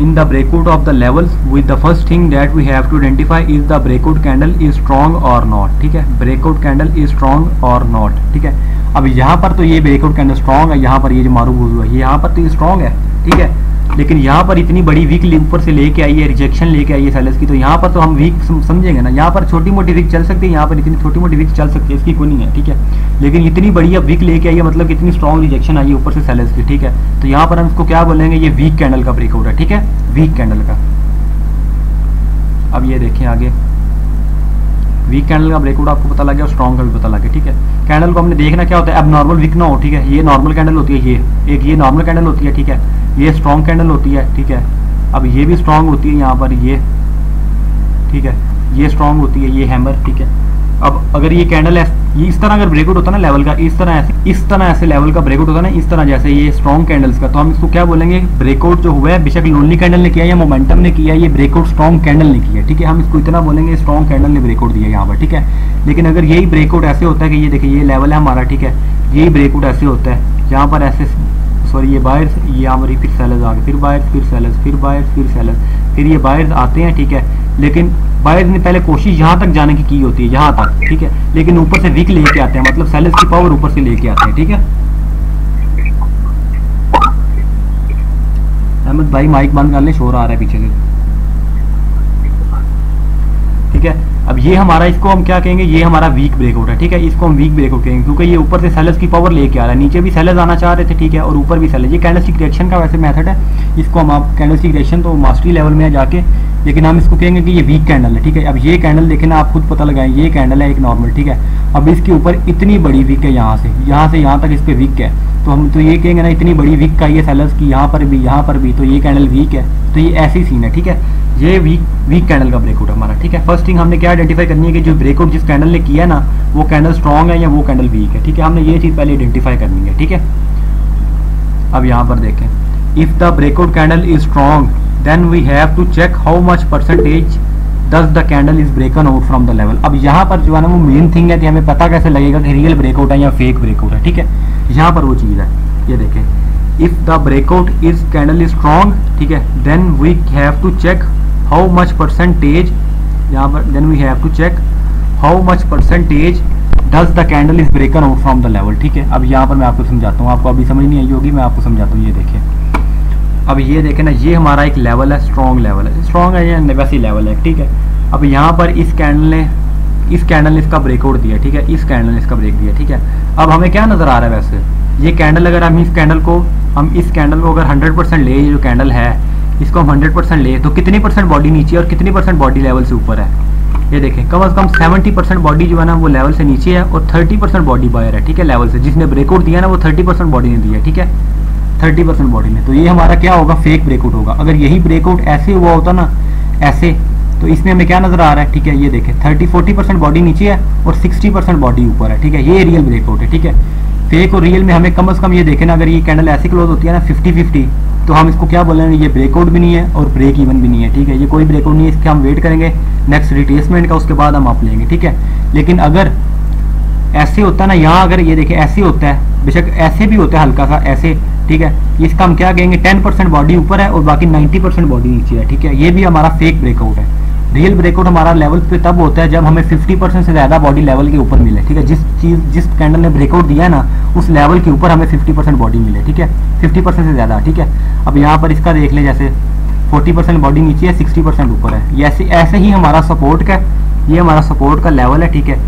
in the breakout of the levels with the first thing that we have to identify is the breakout candle is strong or not, ठीक है। breakout candle is strong or not, ठीक है। अब यहाँ पर तो ये breakout candle strong है, यहाँ पर ये जो मारूफ हुआ है, यहाँ पर तो ये strong है, ठीक है। लेकिन यहाँ पर इतनी बड़ी वीक ऊपर से लेके आई है, रिजेक्शन लेके आई है सेलर्स की, तो यहाँ पर तो हम वीक समझेंगे ना। यहाँ पर छोटी मोटी वीक चल सकती है, यहाँ पर इतनी छोटी मोटी वीक चल सकती है, इसकी कोई नहीं है, ठीक है। लेकिन इतनी बड़ी अब वीक लेके आई है, मतलब कितनी स्ट्रॉन्ग रिजेक्शन आई है ऊपर से सेलर्स की, ठीक है। तो यहाँ पर हम इसको क्या बोलेंगे? ये वीक कैंडल का ब्रेकआउट है, ठीक है, वीक कैंडल का। अब ये देखें आगे, वीक कैंडल का ब्रेकआउट आपको पता लग गया और स्ट्रॉन्ग का भी पता लग गया, ठीक है। कैंडल को हमने देखना क्या होता है, अब नॉर्मल वीक ना हो, ठीक है। ये नॉर्मल कैंडल होती है, ये एक ये नॉर्मल कैंडल होती है, ठीक है। ये स्ट्रॉन्ग कैंडल होती है, ठीक है। अब ये भी स्ट्रॉन्ग होती है यहाँ पर, ये ठीक है, ये स्ट्रॉन्ग होती है, ये हैमर, ठीक है। अब अगर ये कैंडल ये इस तरह अगर ब्रेकआउट होता है ना लेवल का, इस तरह ऐसे लेवल का ब्रेकआउट होता है ना, इस तरह जैसे ये स्ट्रॉन्ग कैंडल्स का, तो हम इसको क्या बोलेंगे, ब्रेकआउट जो हुआ है, बेशक लोनली कैंडल ने किया या मोमेंटम ने किया, ये ब्रेकआउट स्ट्रॉन्ग कैंडल ने किया, ठीक है। हम इसको इतना बोलेंगे स्ट्रॉन्ग कैंडल ने ब्रेकआउट दिया यहाँ पर, ठीक है। लेकिन अगर यही ब्रेकआउट ऐसे होता है कि ये देखिए ये लेवल है हमारा, ठीक है, यही ब्रेकआउट ऐसे होता है यहाँ पर ऐसे, सॉरी ये बायर्स, ये यहाँ पर फिर सेलर्स आ गए, फिर बायर्स, फिर सेलर्स, फिर बायर्स, फिर सेलर्स, फिर ये बायर्स आते हैं, ठीक है। लेकिन बायर्स ने पहले कोशिश यहाँ तक जाने की होती है, यहाँ तक, ठीक है, लेकिन ऊपर से वीक लेके आते हैं, मतलब सेलर्स की पावर ऊपर से लेके आते हैं, ठीक है। अहमद भाई माइक बंद कर ले, शोर आ रहा है पीछे से, ठीक है। अब ये हमारा, इसको हम क्या कहेंगे, ये हमारा वीक ब्रेकआउट है, ठीक है। इसको हम वीक ब्रेकआउट कहेंगे क्योंकि ये ऊपर से सेलर्स की पावर लेके आ रहा है, नीचे भी सेलर्स आना चाह रहे थे, ठीक है, और ऊपर भी सेलर्स। ये कैंडलस्टिक रिएक्शन का वैसे मेथड है, इसको हम आप कैंडलस्टिक रिएक्शन तो मास्टरी लेवल में जाके, लेकिन हम इसको कहेंगे कि ये वीक कैंडल है, ठीक है। अब ये कैंडल देखें ना, आप खुद पता लगाएं, ये कैंडल है एक नॉर्मल, ठीक है। अब इसके ऊपर इतनी बड़ी वीक है, यहाँ से यहाँ तक इस पर वीक है, तो हम तो ये कहेंगे ना इतनी बड़ी वीक का ये सेलर्स की यहाँ पर भी, तो ये कैंडल वीक है, तो ये ऐसी सीन है, ठीक है। ये वीक कैंडल का ब्रेकआउट हमारा, ठीक है। फर्स्ट थिंग हमने क्या आइडेंटिफाई करनी है कि जो ब्रेकआउट जिस कैंडल ने किया ना, वो कैंडल स्ट्रॉन्ग है या वो कैंडल वीक है, ठीक है। हमने ये चीज़ पहले आइडेंटिफाई करनी है, ठीक है। अब यहाँ पर देखें, if the breakout candle is strong then we have to check how much percentage does the candle is broken out from the level. अब यहाँ पर जो है ना वो मेन थिंग है कि हमें पता कैसे लगेगा कि रियल ब्रेकआउट है या फेक ब्रेकआउट है, ठीक है। यहाँ पर वो चीज़ है, ये देखें, if the breakout is candle is strong, ठीक है, then we have to check how much percentage, यहाँ पर then we have to check how much percentage does the candle is broken out from the level, ठीक है। अब यहाँ पर मैं आपको समझाता हूँ, आपको अभी समझ नहीं आई होगी, मैं आपको समझाता हूँ। ये देखिए, अब ये देखें ना, ये हमारा एक लेवल है, स्ट्रॉन्ग लेवल है, स्ट्रॉन्ग है या वैसी लेवल है, ठीक है। अब यहाँ पर इस कैंडल ने इसका ब्रेकआउट दिया, ठीक है, इस कैंडल ने इसका ब्रेक दिया, ठीक है। अब हमें क्या नजर आ रहा है, वैसे ये कैंडल, अगर हम इस कैंडल को अगर 100% ले, ये जो कैंडल है इसको हम 100% ले, तो कितनी परसेंट बॉडी नीचे और कितनी परसेंट बॉडी लेवल से ऊपर है, ये देखें। कम से कम 70% बॉडी जो है ना वो लेवल से नीचे है और 30% बॉडी बायर है, ठीक है, लेवल से। जिसने ब्रेकआउट दिया ना वो 30% बॉडी ने दिया, ठीक है, 30% बॉडी में। तो ये हमारा क्या होगा, फेक ब्रेकआउट होगा। अगर यही ब्रेकआउट ऐसे हुआ होता ना, ऐसे, तो इसमें हमें क्या नजर आ रहा है, ठीक है, ये देखें 30-40% बॉडी नीचे है और 60% बॉडी ऊपर है, ठीक है। ये रियल ब्रेकआउट है, ठीक है। फेक और रियल में हमें कम से कम ये देखें ना, अगर ये कैंडल ऐसी क्लोज होती है ना 50-50, तो हम इसको क्या बोलेंगे, ये ब्रेकआउट भी नहीं है और ब्रेक इवन भी नहीं है, ठीक है। ये कोई ब्रेकआउट नहीं है, इसके हम वेट करेंगे नेक्स्ट रिट्रेसमेंट का, उसके बाद हम आप लेंगे, ठीक है। लेकिन अगर ऐसे होता है ना, यहाँ अगर ये देखें ऐसे होता है, बेशक ऐसे भी होता है हल्का सा ऐसे, ठीक है, इसका हम क्या कहेंगे, 10% बॉडी ऊपर है और बाकी 90% बॉडी नीचे है, ठीक है। ये भी हमारा फेक ब्रेकआउट है। रियल ब्रेकआउट हमारा लेवल पे तब होता है जब हमें 50% से ज्यादा बॉडी लेवल के ऊपर मिले, ठीक है। जिस कैंडल ने ब्रेकआउट दिया है ना, उस लेवल के ऊपर हमें 50% बॉडी मिले, ठीक है, 50% से ज्यादा, ठीक है। अब यहाँ पर इसका देख ले, जैसे 40% बॉडी नीचे है, 60% ऊपर है, ऐसे ही हमारा सपोर्ट का, ये हमारा सपोर्ट का लेवल है, ठीक है।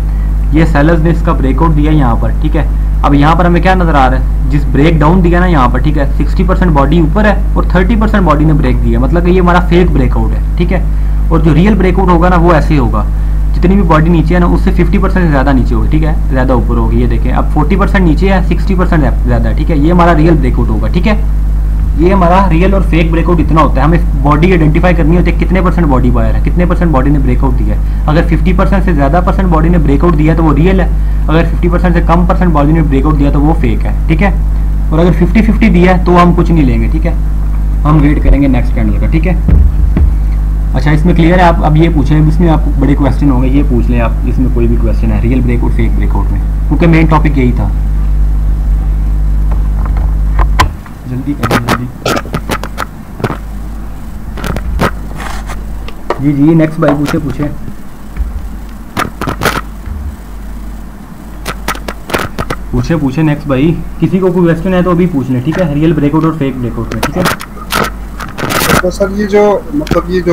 ये सेलर्स ने इसका ब्रेकआउट दिया यहाँ पर, ठीक है। अब यहाँ पर हमें क्या नजर आ रहा है, जिस ब्रेक डाउन दिया ना यहाँ पर, ठीक है, 60% बॉडी ऊपर है और 30% बॉडी ने ब्रेक दिया, मतलब कि ये हमारा फेक ब्रेकआउट है, ठीक है। और जो रियल ब्रेकआउट होगा ना वो ऐसे होगा, जितनी भी बॉडी नीचे है ना उससे 50% से ज्यादा नीचे होगी, ठीक है, ज्यादा ऊपर होगी। ये देखें, अब 40% नीचे है, 60% ज्यादा, ठीक है। ये हमारा रियल ब्रेकआउट होगा, ठीक है। ये हमारा रियल और फेक ब्रेकआउट इतना होता है। हमें बॉडी आइडेंटिफाई करनी होती है, कितने परसेंट बॉडी बायर है, कितने परसेंट बॉडी ने ब्रेकआउट दिया है। अगर 50% से ज्यादा परसेंट बॉडी ने ब्रेकआउट दिया तो वो रियल है, अगर 50% से कम परसेंट बॉडी ने ब्रेकआउट दिया तो वो फेक है, ठीक है। और अगर 50-50 दिया है तो हम कुछ नहीं लेंगे, ठीक है, हम वेट करेंगे नेक्स्ट कैंडल का, ठीक है। अच्छा, इसमें क्लियर है? आप अब ये पूछें, इसमें आपको बड़े क्वेश्चन होंगे, ये पूछ लें आप, इसमें कोई भी क्वेश्चन है रियल ब्रेकआउट फेक ब्रेकआउट में, क्योंकि मेन टॉपिक यही था। जल्दी करें, जल्दी। जी नेक्स्ट भाई पूछे पूछे नेक्स्ट भाई, किसी को कोई क्वेश्चन है तो अभी पूछ लें, ठीक है, रियल ब्रेकआउट और फेक ब्रेकआउट में, ठीक है। तो सर ये जो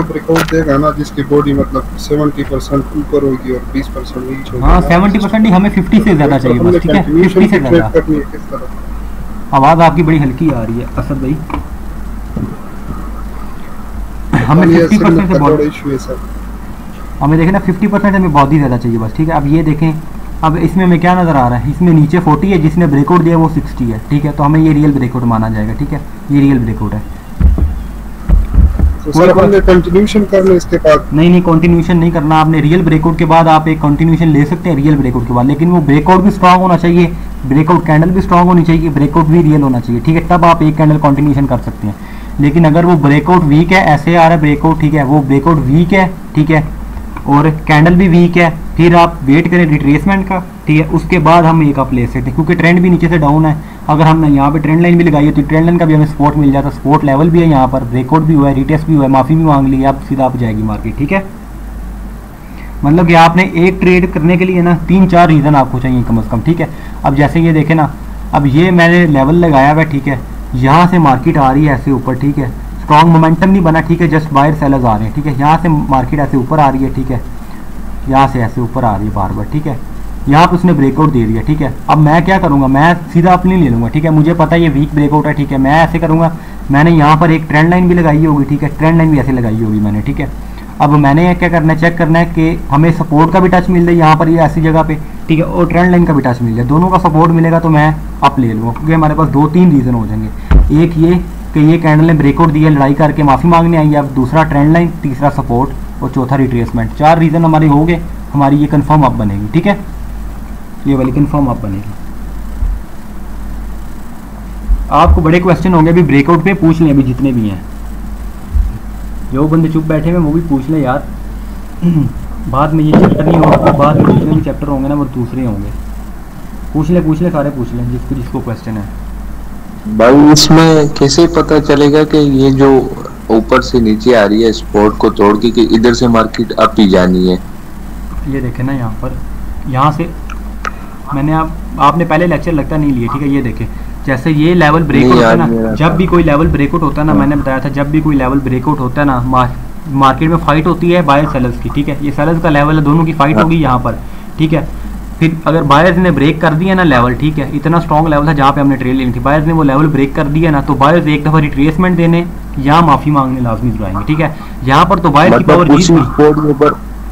ब्रेकआउट देगा ना, जिसकी बॉडी मतलब 70% ऊपर होगी और 20% नीचे होगी, हाँ 70% ही, हमें 50 से ज्यादा चाहिए बस, ठीक है, 50 से ज्यादा। आवाज आपकी बड़ी हल्की आ रही है असद भाई, हमें 50% से बहुत इशू है सर। हमें देखें ना 50% हमें बहुत ही ज़्यादा चाहिए बस, ठीक है। अब ये देखें, अब इसमें हमें क्या नज़र आ रहा है, इसमें नीचे 40 है, जिसने ब्रेकआउट दिया वो 60 है, ठीक है। तो हमें ये रियल ब्रेकआउट माना जाएगा, ठीक है, ये रियल ब्रेकआउट है। तो सर हमने कंटिन्यूशन करना इसके बाद? नहीं, कंटिन्यूशन नहीं करना आपने। रियल ब्रेकआउट के बाद आप एक कंटिन्यूशन ले सकते हैं रियल ब्रेकआउट के बाद, लेकिन वो ब्रेकआउट भी स्ट्रांग होना चाहिए, ब्रेकआउट कैंडल भी स्ट्रांग होनी चाहिए, ब्रेकआउट भी रियल होना चाहिए, ठीक है, तब आप एक कैंडल कंटिन्यूशन कर सकते हैं। लेकिन अगर वो ब्रेकआउट वीक है, ऐसे आ रहा है ब्रेकआउट, ठीक है, वो ब्रेकआउट वीक है, ठीक है, और कैंडल भी वीक है, फिर आप वेट करें रिट्रेसमेंट का, ठीक है, उसके बाद हम एक आप ले सकते हैं, क्योंकि ट्रेंड भी नीचे से डाउन है। अगर हमने यहाँ पे ट्रेंड लाइन भी लगाई है तो ट्रेंड लाइन का भी हमें सपोर्ट मिल जाता है, सपोर्ट लेवल भी है यहाँ पर, ब्रेकआउट भी हुआ है, रिटेस्ट भी हुआ है, माफ़ी भी मांग ली, अब सीधा आप जाएगी मार्केट, ठीक है। मतलब कि आपने एक ट्रेड करने के लिए ना 3-4 रीज़न आपको चाहिए कम से कम, ठीक है। अब जैसे ये देखें ना, अब ये मैंने लेवल लगाया हुआ है, ठीक है, यहाँ से मार्केट आ रही है ऐसे ऊपर, ठीक है, स्ट्रॉन्ग मोमेंटम नहीं बना, ठीक है, जस्ट बायर सेलर्स आ रहे हैं, ठीक है, यहाँ से मार्केट ऐसे ऊपर आ रही है, ठीक है, यहाँ से ऐसे ऊपर आ रही है बार बार, ठीक है, यहाँ पे उसने ब्रेकआउट दे दिया, ठीक है। अब मैं क्या करूँगा, मैं सीधा अपनी ले लूँगा, ठीक है, मुझे पता है ये वीक ब्रेकआउट है, ठीक है, मैं ऐसे करूँगा, मैंने यहाँ पर एक ट्रेंड लाइन भी लगाई होगी, ठीक है, ट्रेंड लाइन भी ऐसे लगाई होगी मैंने, ठीक है। अब मैंने क्या करना है, चेक करना है कि हमें सपोर्ट का भी टच मिल जाए यहाँ पर, ये ऐसी जगह पे, ठीक है, और ट्रेंड लाइन का भी टच मिल जाए, दोनों का सपोर्ट मिलेगा तो मैं अप ले लूँगा, क्योंकि हमारे पास 2-3 रीज़न हो जाएंगे। एक ये कि ये कैंडल ने ब्रेकआउट दिया, लड़ाई करके माफ़ी मांगने आई है, अब दूसरा ट्रेंड लाइन, तीसरा सपोर्ट और चौथा रिट्रेसमेंट, 4 रीज़न हमारे हो गए, हमारी ये कंफर्म अप बनेगी, ठीक है, ये वाली कंफर्म अप बनेगी। आपको बड़े क्वेश्चन होंगे अभी ब्रेकआउट पे, पूछ लें अभी जितने भी हैं, जो बंदे चुप बैठे हैं वो भी पूछ लें यार, बाद में ये चैप्टर नहीं होगा तो बाद में जितने भी चैप्टर होंगे ना वो दूसरे होंगे। पूछ ले सारे पूछ लें जिसको क्वेश्चन है। भाई इसमें कैसे पता चलेगा कि ये जो ऊपर से नीचे आ रही है स्पोर्ट को तोड़ के, कि इधर से मार्केट अप ही जानी है? ये देखें ना यहाँ पर, यहाँ से मैंने आपने पहले लेक्चर लगता नहीं लिया, ठीक है, ये देखें, जैसे ये लेवल ब्रेकआउट होता है ना, जब भी कोई लेवल ब्रेकआउट होता है ना, मैंने बताया था जब भी कोई लेवल ब्रेकआउट होता है ना, मार्केट में फाइट होती है बायर सेलर्स की, ठीक है, ये सेलर्स का लेवल है, दोनों की फाइट होगी यहाँ पर, ठीक है। फिर अगर बायर्स ने ब्रेक कर दिया ना लेवल, ठीक है, इतना स्ट्रॉन्ग लेवल था जहाँ पे हमने ट्रेड लेनी थी, बायर्स ने वो लेवल ब्रेक कर दिया ना, तो बायर्स एक दफ़ा रिट्रेसमेंट देने या माफ़ी मांगने लाजमी जुड़ाएंगे, ठीक है। यहाँ पर तो बायर की पावर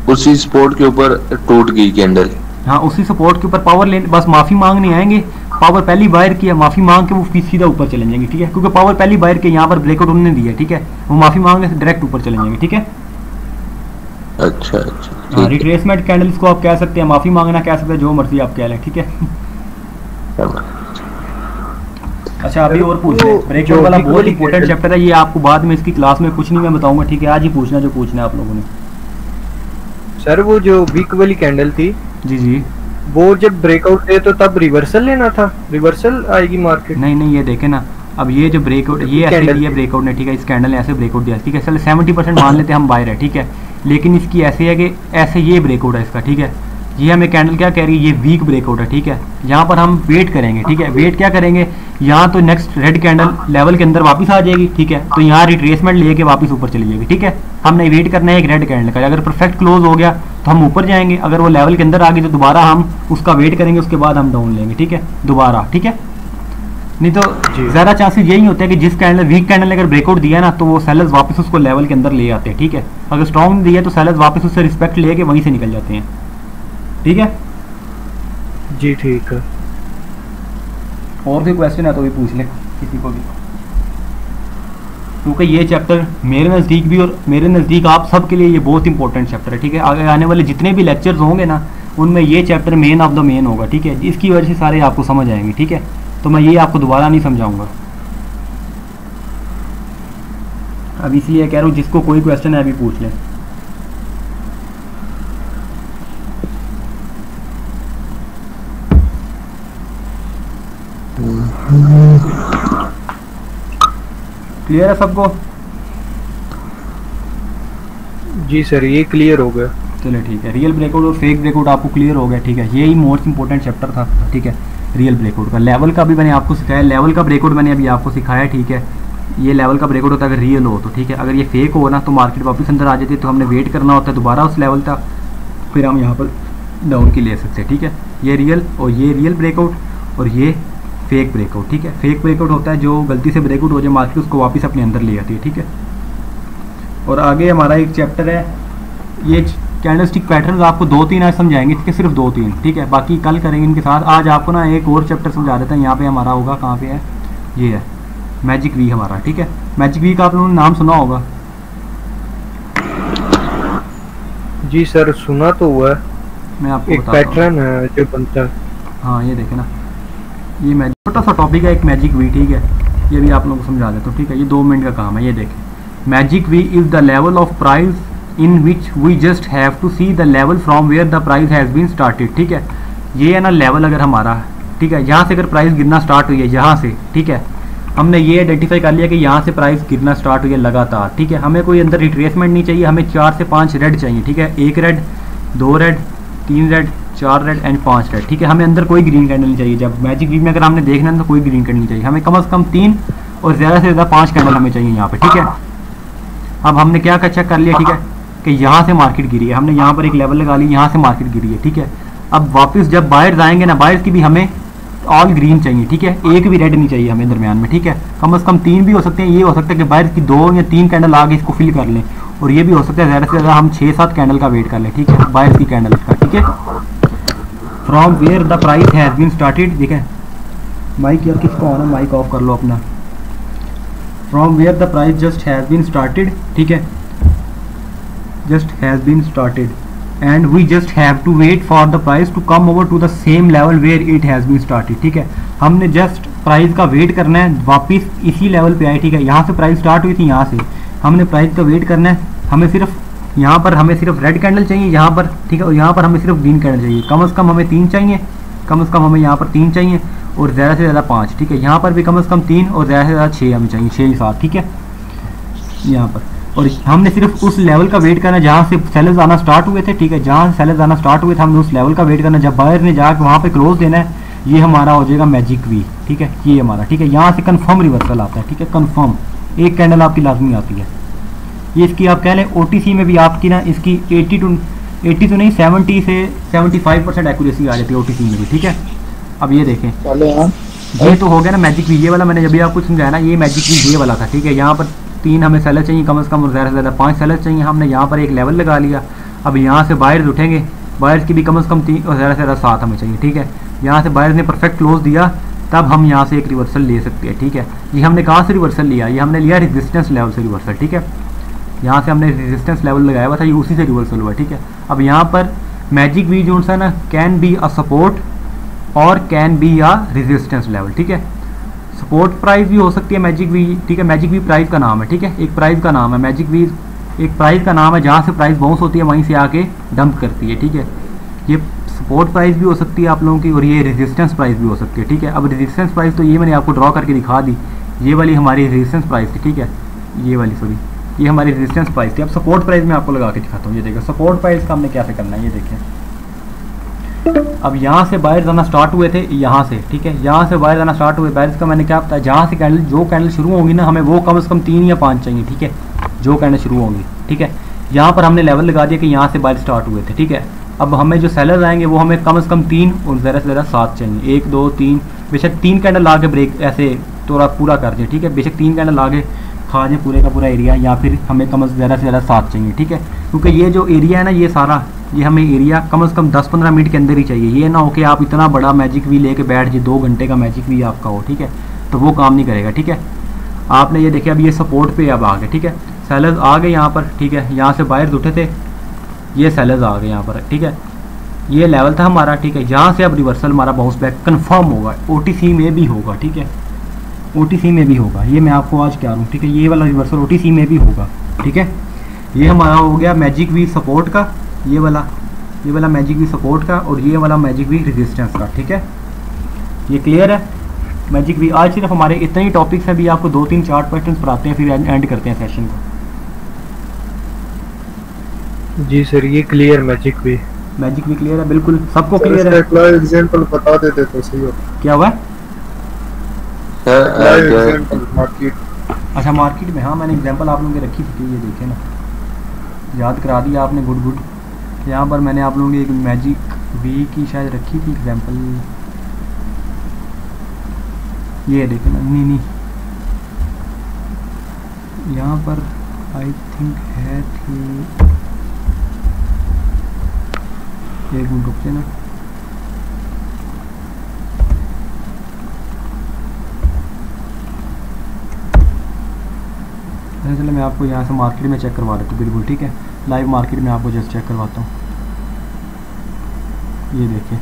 उसी स्पोर्ट के ऊपर टूट गई कैंडल, हाँ, उसी सपोर्ट के ऊपर पावर लेने, बस माफ़ी मांगने आएंगे, पावर पहली बायर की है, माफ़ी मांग के वो सीधा ऊपर चले जाएंगे, ठीक है, क्योंकि पावर पहली बायर के यहाँ पर ब्रेकआउट उन्होंने दिया, ठीक है, वो माफ़ी मांगने से डायरेक्ट ऊपर चले जाएंगे, ठीक है। अच्छा, हाँ, रिट्रेसमेंट कैंडल्स को आप कह सकते हैं, माफ़ी मांगना कह सकते हैं, जो मर्जी आप कह लें, ठीक है। अच्छा, अभी और पूछ लें, ब्रेकआउट वाला बहुत इंपॉर्टेंट चैप्टर है, ये आपको बाद में इसकी क्लास में कुछ नहीं मैं बताऊंगा, ठीक है, आज ही पूछना जो पूछना है आप लोगों ने। सर वो जो वीक वाली कैंडल थी, जी, वो जब ब्रेकआउट दे तो तब रिवर्सल लेना था, रिवर्सल आएगी मार्केट? नहीं, ये देखे ना, अब ये जो ब्रेकआउट, ये ऐसे दिया ब्रेकआउट ने, ठीक है, इस कैंडल ने ऐसे ब्रेकआउट दिया, ठीक है, चलो 70% मान लेते हैं हम बायर है, ठीक है, लेकिन इसकी ऐसे है कि ऐसे ये ब्रेकआउट है इसका, ठीक है, ये हमें कैंडल क्या कह रही है, ये वीक ब्रेकआउट है, ठीक है। यहाँ पर हम वेट करेंगे, ठीक है, वेट क्या करेंगे, यहाँ तो नेक्स्ट रेड कैंडल लेवल के अंदर वापस आ जाएगी, ठीक है, तो यहाँ रिट्रेसमेंट लेके वापस ऊपर चली जाएगी, ठीक है। हमने वेट करना है एक रेड कैंडल का, अगर परफेक्ट क्लोज हो गया तो हम ऊपर जाएंगे, अगर वो लेवल के अंदर आ गई तो दोबारा हम उसका वेट करेंगे, उसके बाद हम डाउन लेंगे, ठीक है, दोबारा, ठीक है। नहीं तो ज़्यादा चांसेस यही होते हैं कि जिस कैंडल वीक कैंडल ने अगर ब्रेकआउट दिया ना, तो वो सेलर्स वापस उसको लेवल के अंदर ले आते हैं, ठीक है। अगर स्ट्रॉन्ग दिया तो सेलर्स वापस उससे रिस्पेक्ट लेके वहीं से निकल जाते हैं, ठीक है जी, ठीक है। और भी क्वेश्चन है तो भी पूछ ले किसी को भी, क्योंकि ये चैप्टर मेरे नज़दीक भी और मेरे नज़दीक आप सब के लिए ये बहुत इंपॉर्टेंट चैप्टर है, ठीक है। आगे आने वाले जितने भी लेक्चर्स होंगे ना, उनमें ये chapter main of the main होगा, ठीक है, इसकी वजह से सारे आपको समझ आएंगे, ठीक है। तो मैं ये आपको दोबारा नहीं समझाऊंगा, अब इसलिए कह रहा हूँ जिसको कोई क्वेश्चन है अभी पूछ लें। क्लियर है सबको? जी सर, ये क्लियर हो गया। चलो ठीक है, रियल ब्रेकआउट और फेक ब्रेकआउट आपको क्लियर हो गया, ठीक है। यही मोस्ट इंपॉर्टेंट चैप्टर था, ठीक है, रियल ब्रेकआउट का। लेवल का भी मैंने आपको सिखाया, लेवल का ब्रेकआउट मैंने अभी आपको सिखाया, ठीक है। ये लेवल का ब्रेकआउट होता है अगर रियल हो तो, ठीक है। अगर ये फेक हो ना तो मार्केट वापस अंदर आ जाती है, तो हमने वेट करना होता है दोबारा उस लेवल तक, फिर हम यहाँ पर डाउन की ले सकते हैं, ठीक है। ये रियल और ये रियल ब्रेकआउट और ये फेक ब्रेकआउट, ठीक है। फेक ब्रेकआउट होता है जो गलती से ब्रेकआउट हो जाए, मार्केट उसको वापस अपने अंदर ले आती है, ठीक है। और आगे हमारा एक चैप्टर है, ये कैंडलस्टिक पैटर्न आपको 2-3 आज समझाएंगे, ठीक है, सिर्फ 2-3, ठीक है, बाकी कल करेंगे इनके साथ। आज आपको ना एक और चैप्टर समझा देता है, यहाँ पे हमारा होगा, कहाँ पे है, ये है मैजिक वी हमारा, ठीक है। मैजिक वी का आप लोगों ने नाम सुना होगा? जी सर सुना तो हुआ है, मैं आपको एक पैटर्न है जो बनता है। हाँ ये देखे ना, ये मैजिक छोटा सा टॉपिक है, एक मैजिक वी, ठीक है, ये भी आप लोगों को समझा देता हूँ, ठीक है, ये 2 मिनट का काम है। ये देखें, magic V is the level of price in which we just have to see the level from where the price has been started, ठीक है। ये है ना लेवल अगर हमारा, ठीक है, यहाँ से अगर प्राइस गिरना स्टार्ट हुई है यहाँ से, ठीक है, हमने ये आइडेंटिफाई कर लिया कि यहाँ से प्राइस गिरना स्टार्ट हुई है लगातार, ठीक है। हमें कोई अंदर रिट्रेसमेंट नहीं चाहिए, हमें 4 से 5 रेड चाहिए, ठीक है, 1 red, 2 red, 3 red, 4 red and 5 red, ठीक है। हमें अंदर कोई ग्रीन कैंडल नहीं चाहिए। जब मैजिक वीक में अगर हमने देखना है तो कोई ग्रीन कैंडल नहीं चाहिए, हमें कम से कम 3 और ज़्यादा से ज़्यादा 5 कैंडल हमें चाहिए यहाँ पे, ठीक है। अब हमने क्या चेक कर लिया, ठीक है, कि यहाँ से मार्केट गिरी है, हमने यहाँ पर एक लेवल लगा ली, यहाँ से मार्केट गिरी है, ठीक है। अब वापस जब बायर्स आएंगे ना, बायर्स की भी हमें ऑल ग्रीन चाहिए, ठीक है, एक भी रेड नहीं चाहिए हमें दरमियान में, ठीक है। कम से कम 3 भी हो सकते हैं, ये हो सकता है कि बायर्स की 2 या 3 कैंडल आगे इसको फिल कर लें, और ये भी हो सकता है ज़्यादा से ज़्यादा हम 6-7 कैंडल का वेट कर लें, ठीक है, बायर्स की कैंडल का, ठीक है। From where the price has been started, ठीक है, माइक यार किसको ऑन है, माइक ऑफ कर लो अपना। From where the price just has been started, ठीक है, just has been started and we just have to wait for the price to come over to the same level where it has been started, ठीक है। हमने जस्ट प्राइस का वेट करना है, वापस इसी लेवल पे आए, ठीक है। यहाँ से प्राइस स्टार्ट हुई थी, यहाँ से हमने प्राइस का वेट करना है, हमें सिर्फ यहाँ पर हमें सिर्फ रेड कैंडल चाहिए यहाँ पर, ठीक है, और यहाँ पर हमें सिर्फ ग्रीन कैंडल चाहिए। कम से कम हमें 3 चाहिए, कम से कम हमें यहाँ पर 3 चाहिए और ज़्यादा से ज़्यादा 5, ठीक है। यहाँ पर भी कम से कम 3 और ज़्यादा से ज़्यादा 6 हमें चाहिए, 6 या 7, ठीक है, यहाँ पर। और हमने सिर्फ उस लेवल का वेट करना जहाँ से सेलर्स आना स्टार्ट हुए थे, ठीक है, जहाँ से सेलर्स आना स्टार्ट हुए थे हमने उस लेवल का वेट करना। जब बायर ने जाकर वहाँ पे क्लोज देना है, ये हमारा हो जाएगा मैजिक वी, ठीक है, ये हमारा, ठीक है। यहाँ से कंफर्म रिवर्सल आता है, ठीक है, कंफर्म एक कैंडल आपकी लाजमी आती है। ये इसकी आप कह लें ओटीसी में भी आपकी ना इसकी 80 तो नहीं 70 से 75% एक्यूरेसी आ जाती है ओटीसी में भी, ठीक है। अब ये देखें, ये तो हो गया ना मैजिक वी, ये वाला मैंने जब भी आपको समझाया ना, ये मैजिक वी ये वाला था, ठीक है। यहाँ पर 3 हमें सेलर चाहिए कम से कम और ज़्यादा से ज़्यादा 5 सेलर चाहिए। हमने यहाँ पर एक लेवल लगा लिया, अब यहाँ से बायर्स उठेंगे, बायर्स की भी कम से कम 3 और ज़्यादा से ज़्यादा 7 हमें चाहिए, ठीक है। यहाँ से बायर्स ने परफेक्ट क्लोज दिया, तब हम यहाँ से एक रिवर्सल ले सकते हैं, ठीक है। ये हमने कहाँ से रिवर्सल लिया, ये हमने लिया रेजिस्टेंस लेवल से रिवर्सल, ठीक है। यहाँ से हमने रेजिस्टेंस लेवल लगाया हुआ था, ये उसी से रिवर्सल हुआ, ठीक है। अब यहाँ पर मैजिक वी जो है ना, कैन बी अ सपोर्ट और can be a resistance level, ठीक है। सपोर्ट प्राइस भी हो सकती है मैजिक वी, ठीक है, मैजिक वी प्राइस का नाम है, ठीक है, एक प्राइस का नाम है मैजिक वी, एक प्राइस का नाम है जहाँ से प्राइस बाउंस होती है वहीं से आके डंप करती है, ठीक है। ये सपोर्ट प्राइस भी हो सकती है आप लोगों की, और ये रेजिस्टेंस प्राइस भी हो सकती है, ठीक है। अब रेजिस्टेंस प्राइस तो ये मैंने आपको ड्रॉ करके दिखा दी, ये वाली हमारी रेजिस्टेंस प्राइस थी, ठीक है, ये वाली सॉरी ये हमारी रेजिस्टेंस प्राइस थी। अब सपोर्ट प्राइस में आपको लगा के दिखाता हूँ, ये देखिए सपोर्ट प्राइस का हमने कैसे करना है, ये देखिए। अब यहाँ से बायर्स आना स्टार्ट हुए थे, यहाँ से, ठीक है, यहाँ से बायर्स आना स्टार्ट हुए, बायर्स का मैंने क्या बताया, जहाँ से कैंडल जो कैंडल शुरू होंगी ना, हमें वो कम से कम 3 या 5 चाहिए, ठीक है, जो कैंडल शुरू होंगी, ठीक है। यहाँ पर हमने लेवल लगा दिया कि यहाँ से बायर स्टार्ट हुए थे, ठीक है। अब हमें जो सेलर्स आएंगे वो हमें कम से कम 3 और ज़्यादा से ज़्यादा 7 चाहिए, 1 2 3, बेशक 3 कैंडल आगे ब्रेक ऐसे थोड़ा पूरा कर दें, ठीक है, बेशक 3 कैंडल आगे खा जाए पूरे का पूरा एरिया, या फिर हमें कम से ज़्यादा 7 चाहिए, ठीक है। क्योंकि ये जो एरिया है ना, ये सारा ये हमें एरिया कम से कम 10-15 मिनट के अंदर ही चाहिए। ये ना हो कि आप इतना बड़ा मैजिक वी लेके बैठ जाए, 2 घंटे का मैजिक वी आपका हो, ठीक है, तो वो काम नहीं करेगा, ठीक है। आपने ये देखिए अब ये सपोर्ट पे अब आ गए, ठीक है, सेलर्स आ गए यहाँ पर, ठीक है, यहाँ से बायर्स उठे थे, ये सेलर्स आ गए यहाँ पर, ठीक है, ये लेवल था हमारा, ठीक है। यहाँ से अब रिवर्सल हमारा बाउंस बैक कन्फर्म होगा, ओटीसी में भी होगा, ठीक है, ओटीसी में भी होगा, ये मैं आपको आज क्या हूँ, ठीक है, ये वाला रिवर्सल ओटीसी में भी होगा, ठीक है। ये हमारा हो गया मैजिक वी सपोर्ट का, ये वाला मैजिक वी सपोर्ट का, और ये वाला मैजिक वी रेजिस्टेंस का, ठीक है। ये क्लियर है मैजिक वी। आज सिर्फ हमारे इतने ही टॉपिक्स हैं, भी आपको 2-3 चार्ट पैटर्न्स पढ़ाते हैं, फिर एंड करते हैं सेशन को। जी सर, ये क्लियर मैजिक वी क्लियर है, बिल्कुल सबको क्लियर है। एग्जांपल बता देते तो सही होता। क्या हुआ एग्जांपल मार्केट, अच्छा मार्केट में, हाँ मैंने एग्जांपल आप लोगों की रखी थी, ये देखे ना, याद करा दिया आपने, गुड। यहाँ पर मैंने आप लोगों की एक मैजिक वी की शायद रखी थी एग्जांपल, ये देखे ना, नहीं यहाँ पर आई थिंक है थी, एक मिनट रुक से ना, चलो मैं आपको यहाँ से मार्केट में चेक करवा देता हूँ बिल्कुल, ठीक है। लाइव मार्केट में आपको जस्ट चेक करवाता हूँ। ये देखिए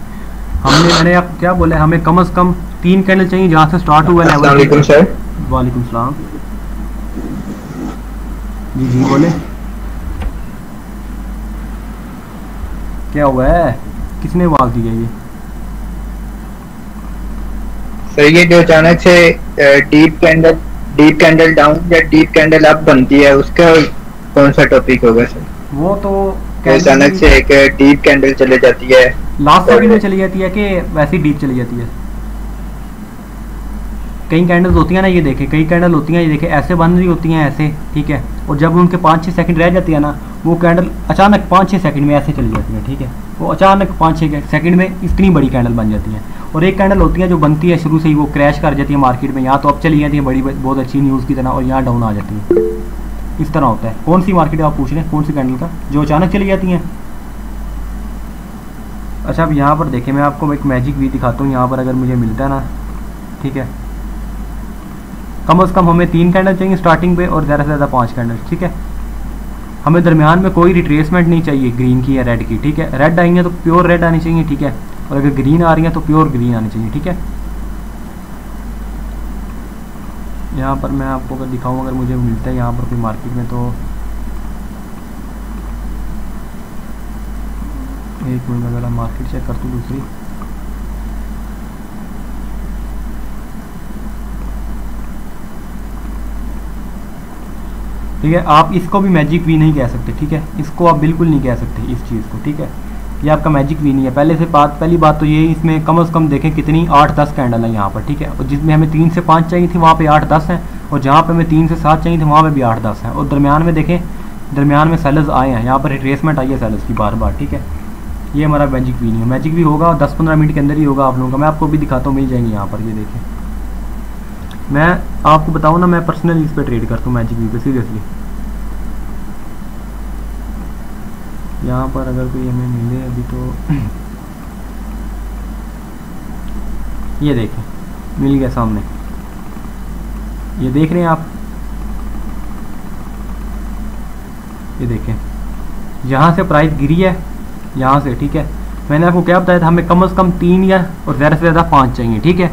मैंने आपको क्या बोला है, हमें कम से कम 3 कैंडल चाहिए जहाँ से स्टार्ट हुआ लेवल। वालेकुम सर। वालेकुम सलाम। जी जी बोले, क्या हुआ है, किसने आवाज दी है ये? सर ये जो अचानक से डीप कैंडल डाउन या डीप कैंडल अप बनती है, उसका कौन सा टॉपिक होगा सर? वो तो अचानक से एक डीप कैंडल चले जाती है, लास्ट सेकंड में चली जाती है कि वैसी डीप चली जाती है? कई कैंडल्स होती है ना, ये देखे कई कैंडल होती हैं, ये देखे ऐसे बन रही होती हैं ऐसे, ठीक है, और जब उनके 5-6 सेकंड रह जाती है ना, वो कैंडल अचानक 5-6 सेकंड में ऐसे चली जाती है, ठीक है। वो अचानक 5-6 सेकंड में इतनी बड़ी कैंडल बन जाती है। और एक कैंडल होती है जो बनती है शुरू से ही, वो क्रैश कर जाती है मार्केट में, यहाँ तो अब चली जाती है बड़ी बहुत अच्छी न्यूज़ की तरह, और यहाँ डाउन आ जाती है। इस तरह होता है। कौन सी मार्केट आप पूछ रहे हैं, कौन सी कैंडल का, जो अचानक चली जाती हैं? अच्छा अब यहाँ पर देखें, मैं आपको एक मैजिक भी दिखाता हूँ यहाँ पर, अगर मुझे मिलता है ना, ठीक है। कम से कम हमें 3 कैंडल चाहिए स्टार्टिंग पे, और ज़्यादा से ज़्यादा 5 कैंडल, ठीक है। हमें दरमियान में कोई रिट्रेसमेंट नहीं चाहिए ग्रीन की या रेड की, ठीक है। रेड आई है तो प्योर रेड आनी चाहिए, ठीक है, और अगर ग्रीन आ रही है तो प्योर ग्रीन आनी चाहिए, ठीक है। यहाँ पर मैं आपको अगर दिखाऊँ, अगर मुझे मिलता है यहाँ पर कोई मार्केट में, तो एक मिनट अगर मार्केट चेक करता हूँ दूसरी। ठीक है, आप इसको भी मैजिक वी नहीं कह सकते, ठीक है, इसको आप बिल्कुल नहीं कह सकते इस चीज़ को, ठीक है। ये आपका मैजिक वी नहीं है। पहली बात तो ये, इसमें कम से कम देखें कितनी 8-10 कैंडल है यहाँ पर, ठीक है। और जिसमें हमें 3 से 5 चाहिए थी वहाँ पे 8-10 हैं, और जहाँ पे हमें 3 से 7 चाहिए थे वहाँ पे भी 8-10 हैं। और दरमियान में देखें, दरमियान में सेलर्स आए हैं, यहाँ पर रिट्रेसमेंट आई है सेलर्स की बार बार, ठीक है। ये हमारा मैजिक वी नहीं है। मैजिक वी होगा 10-15 मिनट के अंदर ही होगा आप लोगों का। मैं आपको भी दिखाता हूँ, मिल जाएंगे यहाँ पर। ये देखें, मैं आपको बताऊँ ना, मैं पर्सनली इस पर ट्रेड करता हूँ मैजिक वी पे, सीरियसली। यहाँ पर अगर कोई हमें मिले अभी तो ये देखें, मिल गया सामने, ये देख रहे हैं आप, ये देखें यहाँ से प्राइस गिरी है, यहाँ से, ठीक है। मैंने आपको क्या बताया था, हमें कम से कम 3 या और ज़्यादा से ज़्यादा 5 चाहिए, ठीक है।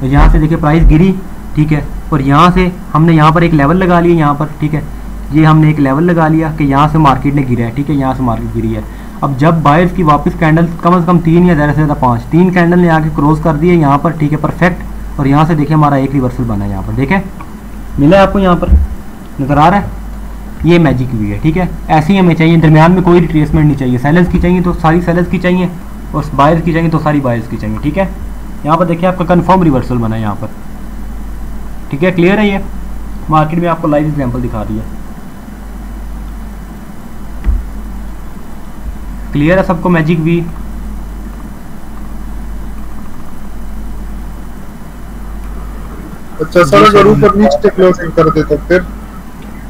यहाँ से देखिए प्राइस गिरी, ठीक है, और यहाँ से हमने यहाँ पर एक लेवल लगा लिया यहाँ पर, ठीक है। ये हमने एक लेवल लगा लिया कि यहाँ से मार्केट ने गिरा है, ठीक है, यहाँ से मार्केट गिरी है। अब जब बायर्स की वापस कैंडल कम से कम 3 या ज़्यादा से ज़्यादा 5, 3 कैंडल ने आके क्रॉस कर दिए यहाँ पर, ठीक है, परफेक्ट। और यहाँ से देखिए हमारा एक रिवर्सल बना है यहाँ पर, देखें, मिला है आपको यहाँ पर, नज़र आ रहा है? ये मैजिक भी है, ठीक है। ऐसे ही हमें चाहिए, दरमियान में कोई रिट्रेसमेंट नहीं चाहिए। सेलर्स की चाहिए तो सारी सेलर्स की चाहिए, और बायर्स की चाहिए तो सारी बायर्स की चाहिए, ठीक है। यहाँ पर देखिए आपका कन्फर्म रिवर्सल बना है यहाँ पर, ठीक है। क्लियर है? ये मार्केट में आपको लाइव एग्जाम्पल दिखा रही है। क्लियर है सबको मैजिक वी? अच्छा सर, अगर ऊपर नीचे क्लोजिंग कर दे तो फिर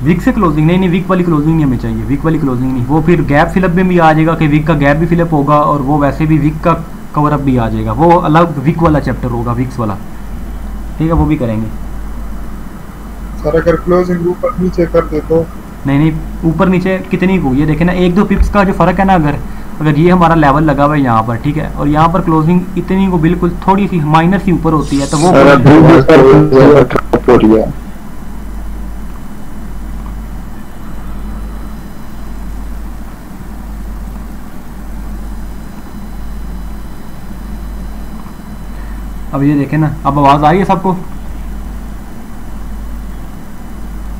वीक से क्लोजिंग नहीं, वीक वाली क्लोजिंग नहीं हमें चाहिए, वीक वाली क्लोजिंग नहीं। वो फिर गैप फिलअप में भी आ जाएगा कि वीक का गैप भी फिलअप होगा, और वो वैसे भी वीक का कवर अप भी आ जाएगा, वो अलग वीक वाला चैप्टर होगा, वीक्स वाला, ठीक है, वो भी करेंगे। सर अगर क्लोजिंग ऊपर नीचे कर दे तो? नहीं, ऊपर नीचे कितनी को, ये देखे ना, 1-2 पिप्स का जो फ़र्क है ना, अगर ये हमारा लेवल लगा हुआ है यहाँ पर, ठीक है, और यहाँ पर क्लोजिंग इतनी को बिल्कुल थोड़ी सी माइनर सी ऊपर होती है, तो वो अब ये देखें ना, अब आवाज़ आ रही है सबको?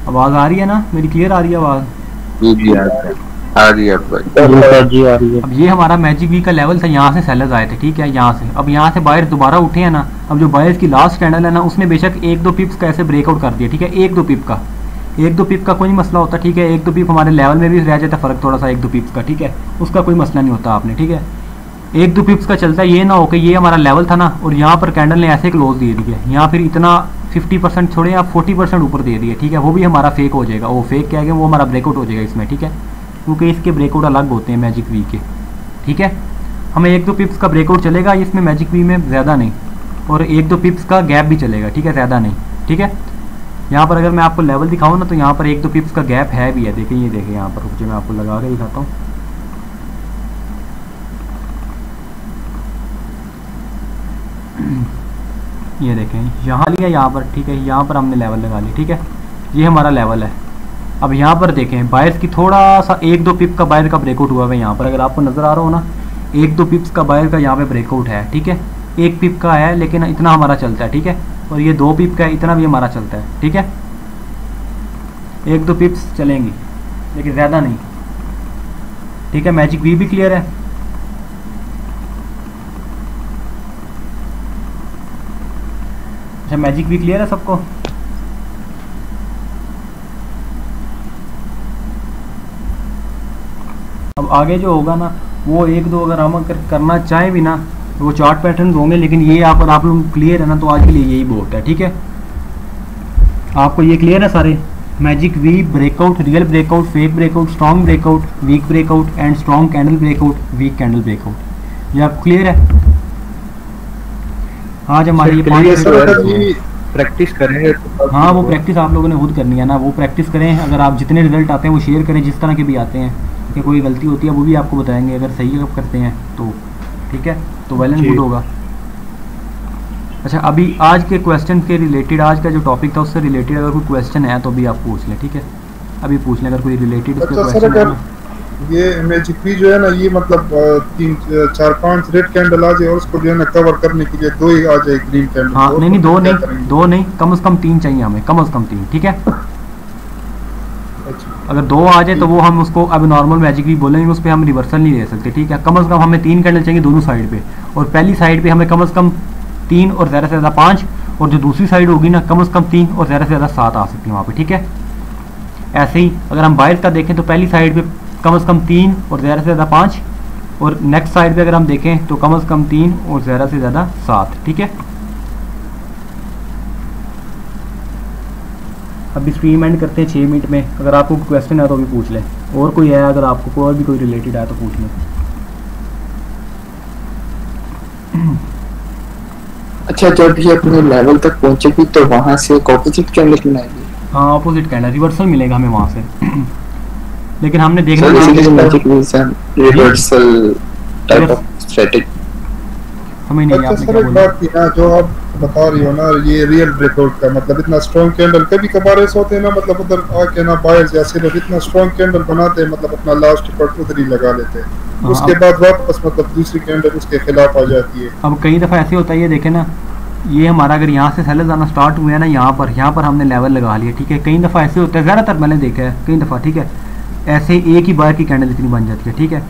आवाज़ आ रही है ना मेरी? क्लियर आ रही है आवाज़? जी आ रही है भाई। अब ये हमारा मैजिक वी का लेवल था, यहाँ से सेलर्स आए थे, ठीक है, यहाँ से। अब यहाँ से बायर्स दोबारा उठे हैं ना, अब जो बायर्स की लास्ट कैंडल है ना, उसने बेशक 1-2 पिप्स का ऐसे ब्रेकआउट कर दिया, ठीक है, 1-2 पिप का कोई मसला होता, ठीक है। 1-2 पिप हमारे लेवल में भी रह जाता फ़र्क थोड़ा सा, 1-2 पिप्स का, ठीक है, उसका कोई मसला नहीं होता आपने, ठीक है। 1-2 पिप्स का चलता है, ये ना हो कि ये हमारा लेवल था ना, और यहाँ पर कैंडल ने ऐसे क्लोज दे दिया, यहाँ फिर इतना 50% छोड़े आप 40% ऊपर दे दिए, ठीक है, वो भी हमारा फेक हो जाएगा। वो फेक क्या है, वो हमारा ब्रेकआउट हो जाएगा इसमें, ठीक है, क्योंकि इसके ब्रेकआउट अलग होते हैं मैजिक वी के, ठीक है। हमें 1-2 पिप्स का ब्रेकआउट चलेगा इसमें मैजिक वी में, ज़्यादा नहीं, और 1-2 पिप्स का गैप भी चलेगा, ठीक है, ज़्यादा नहीं, ठीक है। यहाँ पर अगर मैं आपको लेवल दिखाऊँ ना तो यहाँ पर 1-2 पिप्स का गैप है भी है, देखिए ये देखिए यहाँ पर, रुक मैं आपको लगा के दिखाता हूँ। ये देखें यहाँ लिया यहाँ पर, ठीक है, यहाँ पर हमने लेवल लगा लिया, ठीक है, ये हमारा लेवल है। अब यहाँ पर देखें बायर्स की थोड़ा सा 1-2 पिप का बायर का ब्रेकआउट हुआ है यहाँ पर, अगर आपको नज़र आ रहा हो ना 1-2 पिप्स का बायर का यहाँ पे ब्रेकआउट है, ठीक है, 1 पिप का है लेकिन इतना हमारा चलता है, ठीक है, और ये 2 पिप का है, इतना भी हमारा चलता है, ठीक है, 1-2 पिप्स चलेंगी लेकिन ज़्यादा नहीं, ठीक है। मैजिक वी भी क्लियर है। अच्छा मैजिक भी क्लियर है सबको? अब आगे जो होगा ना वो 1-2 अगर हम करना चाहें भी ना तो वो चार्ट पैटर्न होंगे, लेकिन ये आप लोग क्लियर है ना, तो आज के लिए यही बहुत है, ठीक है। आपको ये क्लियर है सारे? Magic V breakout, real breakout, fake breakout, strong breakout, weak breakout and strong candle breakout, weak candle breakout, ये आपको क्लियर है? आज हमारी ये प्रैक्टिस करेंगे। हाँ वो प्रैक्टिस आप लोगों ने खुद करनी है ना, वो प्रैक्टिस करें। अगर आप जितने रिजल्ट आते हैं वो शेयर करें, जिस तरह के भी आते हैं, कि कोई गलती होती है वो भी आपको बताएंगे, अगर सही करते हैं तो ठीक है, तो वेल एंड गुड होगा। अच्छा अभी आज के क्वेश्चन के रिलेटेड, आज का जो टॉपिक था उससे रिलेटेड अगर कोई क्वेश्चन है तो अभी आप पूछ लें, ठीक है, अभी पूछ लें अगर कोई रिलेटेड क्वेश्चन है। ये मैजिक वी जो है ना, ये मतलब 3-4-5 रेड कैंडल आ जाए और उसको जो है ना कवर करने के लिए 2 ही आ जाए ग्रीन कैंडल। हाँ नहीं, 2 नहीं, कम से कम 3 चाहिए हमें, कम से कम 3, ठीक है। अगर 2 आ जाए तो वो हम उसको अब नॉर्मल मैजिक वी बोलेंगे, उस पर हम रिवर्सल नहीं ले सकते, ठीक है। कम से कम हमें 3 कैंडल चाहिए दोनों साइड पे, और पहली साइड पे हमें कम से कम 3 और ज़्यादा से ज़्यादा 5, और जो दूसरी साइड होगी ना कम से कम 3 और ज़्यादा से ज़्यादा 7 आ सकती है वहाँ पे, ठीक है। ऐसे ही अगर हम बायर का देखें तो पहली साइड पे कम से कम 3 और ज़्यादा से ज़्यादा 5, और नेक्स्ट साइड पे अगर हम देखें तो कम से कम 3 और ज़्यादा से ज़्यादा 7, ठीक है। अभी स्ट्रीम एंड करते हैं 6 मिनट में, अगर आपको क्वेश्चन है तो भी पूछ लें, और कोई है अगर आपको कोई भी कोई रिलेटेड है तो पूछ लें। अच्छा जब ये अपने लेवल तक पहुंचेगी तो वहां से एक ऑपोजिट कैंडल बनाएगी? हाँ ऑपोजिट कैंडल, रिवर्सल मिलेगा हमें वहाँ से लेकिन हमने देखना रिवर्सल टाइप ऑफ स्ट्रेटजी हमें नहीं अच्छा सर, एक बात थी ना जो आप बता रही हो ना, ये रियल ब्रेकआउट का मतलब इतना स्ट्रॉन्ग कैंडल कभी कभार ऐसे होते हैं ना, मतलब उधर आके ना बायर्स या सेलर इतना स्ट्रॉन्ग कैंडल बनाते हैं, मतलब अपना लास्ट पर उधर ही लगा लेते हैं, उसके बाद वापस मतलब दूसरी कैंडल उसके खिलाफ आ जाती है। अब कई दफ़ा ऐसे होता है, ये देखे ना, ये हमारा अगर यहाँ से सेलर्स आना स्टार्ट हुए हैं ना, यहाँ पर हमने लेवल लगा लिया, ठीक है। कई दफ़ा ऐसे होता है, ज़्यादातर मैंने देखा है कई दफ़ा, ठीक है, ऐसे एक ही बार की कैंडल इतनी बन जाती है, ठीक है।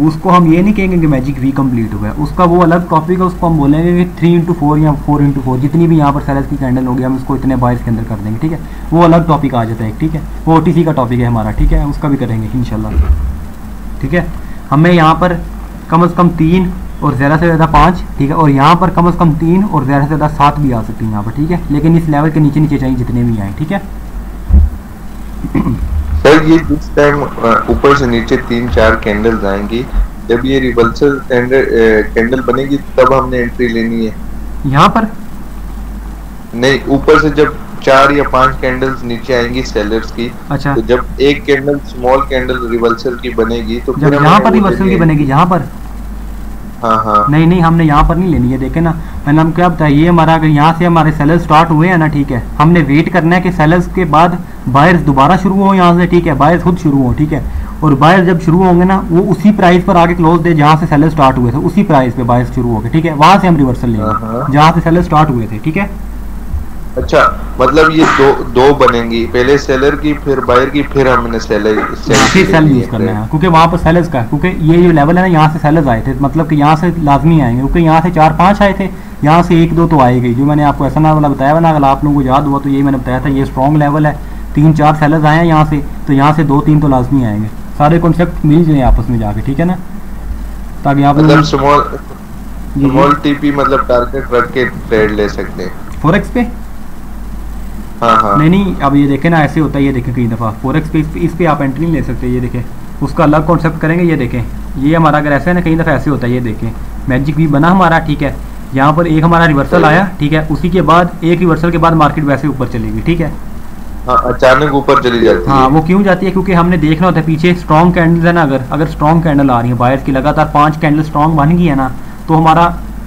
उसको हम ये नहीं कहेंगे कि मैजिक वी कंप्लीट हुआ है, उसका वो अलग टॉपिक है, उसको हम बोलेंगे कि 3x4 या 4x4 जितनी भी यहाँ पर सेलर्स की कैंडल होगी हम उसको इतने बायर्स के अंदर कर देंगे, ठीक है। वो अलग टॉपिक आ जाता है, ठीक है, वो OTC का टॉपिक है हमारा, ठीक है, उसका भी करेंगे इंशाल्लाह, ठीक है। हमें यहाँ पर कम से कम 3 और ज़्यादा से ज़्यादा 5, ठीक है, और यहाँ पर कम से कम 3 और ज़्यादा से ज़्यादा 7 भी आ सकती हैं यहाँ पर, ठीक है, लेकिन इस लेवल के नीचे नीचे चाहिए जितने भी आए, ठीक है। सर ये जिस टाइम ऊपर से नीचे 3-4 कैंडल्स आएंगी, जब ये रिवर्सल कैंडल बनेगी तब हमने एंट्री लेनी है यहाँ पर? नहीं, ऊपर से जब 4 या 5 कैंडल्स नीचे आएंगी सेलर्स की, अच्छा, तो जब एक कैंडल स्मॉल कैंडल रिवर्सल की बनेगी तो जब यहाँ पर रिवर्सल की बनेगी, यहाँ पर? हाँ नहीं हमने यहाँ पर नहीं लेनी है, देखे ना मैंने हम क्या बताया, ये हमारा अगर यहाँ से हमारे सेलर्स स्टार्ट हुए हैं ना, ठीक है, हमने वेट करना है कि सेलर्स के बाद बायर्स दोबारा शुरू हो यहाँ से, ठीक है, बायर्स खुद शुरू हो, ठीक है, और बायर्स जब शुरू होंगे ना वो उसी प्राइस पर आगे क्लोज दे जहाँ से सेलर स्टार्ट हुए थे, उसी प्राइस पे बायर्स शुरू हो गए, ठीक है, वहाँ से हम रिवर्सल लेंगे जहाँ से सेलर स्टार्ट हुए थे, ठीक है। अच्छा मतलब ये दो बनेंगी, पहले सेलर की फिर बायर की, फिर हमने सेल यूज करना है, क्योंकि वहाँ पर सेलर्स का, क्योंकि ये जो लेवल है ना यहाँ से सेलर्स आए थे, मतलब कि यहाँ से लाजमी आएंगे, क्योंकि यहाँ से 4-5 आए थे, यहाँ से 1-2 तो आए गई, जो मैंने आपको ऐसा ना वाला बताया ना, अगर आप लोगों को याद हुआ तो यही मैंने बताया था, ये स्ट्रॉन्ग लेवल है, 3-4 सेलर्स आए हैं यहाँ से, तो यहाँ से 2-3 तो लाजमी आएंगे, सारे कॉन्सेप्ट मिल जाए आपस में जाके, ठीक है ना, ताकि आप स्मॉल टीपी मतलब टारगेट रख के ट्रेड ले सकते हैं फॉरेक्स पे। हाँ। नहीं अब ये देखें ना, ऐसे होता है, ये देखें कई दफ़ा फॉरेक्स पे इस पे आप एंट्री नहीं ले सकते, ये देखें उसका अलग कॉन्सेप्ट करेंगे, ये देखें ये हमारा अगर ऐसा है ना, कई दफ़ा ऐसे होता है, ये देखें मैजिक वी बना हमारा, ठीक है, यहाँ पर एक हमारा रिवर्सल आया, ठीक है, उसी के बाद एक रिवर्सल के बाद मार्केट वैसे ऊपर चलेगी, ठीक है। हाँ, अचानक ऊपर चली जाती हाँ, है। वो क्यों जाती है? क्योंकि हमने देखना होता है पीछे स्ट्रॉन्ग कैंडल्स है ना, अगर स्ट्रॉन्ग कैंडल आ रही है बायर्स की, लगातार 5 कैंडल स्ट्रॉन्ग बन गई है ना, तो हमारा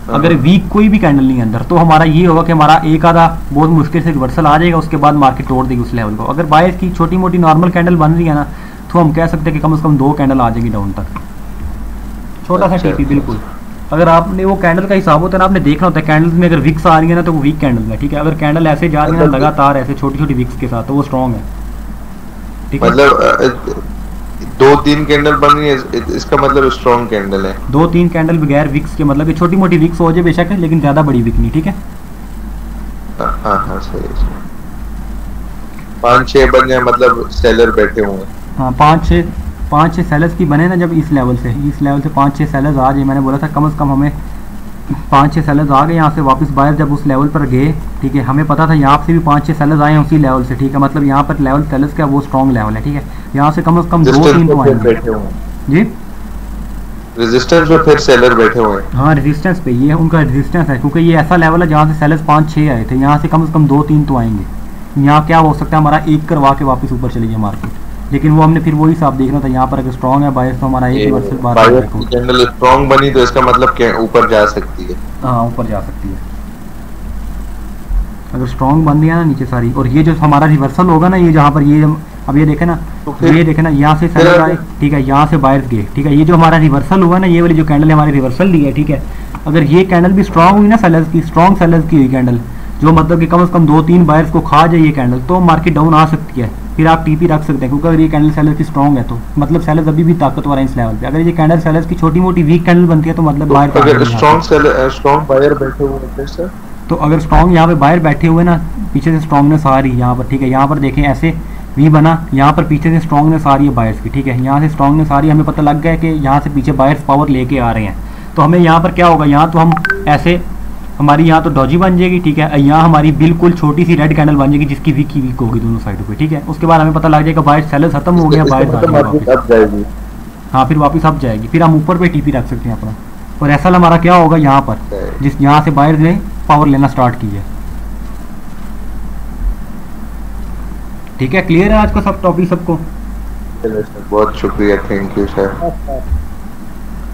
अगर वीक कोई भी कैंडल नहीं है अंदर, तो हमारा ये होगा कि हमारा एक आधा बहुत मुश्किल से रिवर्सल आ जाएगा, उसके बाद मार्केट तोड़ देगी उस लेवल को। अगर बायर्स की छोटी मोटी नॉर्मल कैंडल बन रही है ना, तो हम कह सकते हैं कि कम से कम 2 कैंडल आ जाएगी डाउन तक, छोटा सा अच्छा, टीपी बिल्कुल। अगर आपने वो कैंडल का हिसाब होता है ना, आपने देखना होता है कैंडल में अगर विक्स आ रही है ना, तो वो वीक कैंडल है, ठीक है। अगर कैंडल ऐसे जा रही है ना लगातार ऐसे छोटी छोटी विक्स के साथ, तो वो स्ट्रॉन्ग है, ठीक है। मतलब 2-3 कैंडल बन रही है, इसका मतलब स्ट्रॉन्ग कैंडल है। 2-3 कैंडल बगैर विक्स के, मतलब ये छोटी मोटी विक्स हो जाए बेशक है, लेकिन ज्यादा बड़ी विक नहीं, ठीक है। हाँ सही। 5-6 बन जाए मतलब सेलर बैठे हुए हैं। हाँ, 5-6 सेलर्स की बने ना, जब इस लेवल से 5-6 सेलर्स आ जाए, मैंने बोला था कम से कम हमें 5-6 सेलर्स आ गए यहाँ से वापस बाहर, जब उस लेवल पर गए, ठीक है, हमें पता था यहाँ से भी 5-6 सेलर्स आए हैं उसी लेवल से, ठीक है, मतलब यहाँ पर लेवल सेलर्स का वो स्ट्रॉन्ग लेवल है, ठीक है। यहाँ से कम 2-3 तो आएंगे बैठे हुए हैं जी, रेजिस्टेंस पे फिर सेलर बैठे हुए हैं। हाँ रेजिस्टेंस पे, ये उनका रेजिस्टेंस है, क्योंकि ये ऐसा लेवल है जहाँ से सेलर्स 5-6 आए थे, यहाँ से कम 2-3 तो आएंगे। यहाँ क्या हो सकता है, हमारा एक करवा के वापस ऊपर चली जाए मार्केट, लेकिन वो हमने फिर वही हिसाब देखना था। यहाँ पर अगर स्ट्रॉन्ग है बायर्स, तो हमारा एक वर्सेस 12 कैंडल स्ट्रॉन्ग बनी तो इसका मतलब क्या ऊपर जा सकती है। हाँ, ऊपर जा सकती है अगर स्ट्रॉन्ग बन दिया ना नीचे सारी। और ये जो हमारा रिवर्सल होगा ना, ये जहाँ पर ये अब ये देखे ना, तो फिर ये देखे ना, यहाँ से सेलर आए, ठीक है, यहाँ से बायर्स गए, ठीक है। ये जो हमारा रिवर्सल हुआ ना, ये वाली जो कैंडल हमारी रिवर्सल दी है, ठीक है, अगर ये कैंडल भी स्ट्रॉन्ग हुई ना सेलर्स की, स्ट्रॉन्ग सेलर्स की हुई कैंडल, जो मतलब कि कम से कम 2-3 बायर्स को खा जाए ये कैंडल, तो मार्केट डाउन आ सकती है, फिर आप टीपी रख सकते हैं। क्योंकि अगर ये कैंडल सेलर्स की स्ट्रॉन्ग है, तो मतलब सेलर्स अभी भी ताकतवर है इस लेवल पे। अगर ये कैंडल सेलर्स की छोटी मोटी वीक कैंडल बनती है, तो मतलब बाहर अगर स्ट्रॉन्ग बायर बैठे हुए हैं फिर सर, तो अगर स्ट्रॉन्ग यहाँ पे बाहर बैठे हुए ना, पीछे से स्ट्रॉन्गनेस आ रही है यहाँ पर, ठीक है, यहाँ पर देखें ऐसे वी बना, यहाँ पर पीछे से स्ट्रॉन्गनेस आ रही है बायर्स की, ठीक है, यहाँ से स्ट्रॉन्गनेस आ रही है, हमें पता लग गया है कि यहाँ से पीछे बायर्स पावर लेके आ रहे हैं। तो हमें यहाँ पर क्या होगा, यहाँ तो हम ऐसे हमारी यहाँ तो डॉजी बन जाएगी, ठीक है, यहाँ हमारी बिल्कुल छोटी सी रेड कैंडल बन जाएगी जिसकी वीक ही वीक होगी दोनों साइडों पे, ठीक है। उसके बाद हमें पता लग जाएगा बायर्स सेलर्स खत्म हो गया, बायर्स आ जाएगी, हाँ फिर वापस अब जाएगी, फिर हम ऊपर पे टीपी रख सकते हैं अपना। और ऐसा हमारा क्या होगा यहाँ पर, जिस यहाँ से बायर्स ने पावर लेना स्टार्ट की है, ठीक है। क्लियर है आज का सब टॉपिक सबको? बहुत शुक्रिया, थैंक यू सर।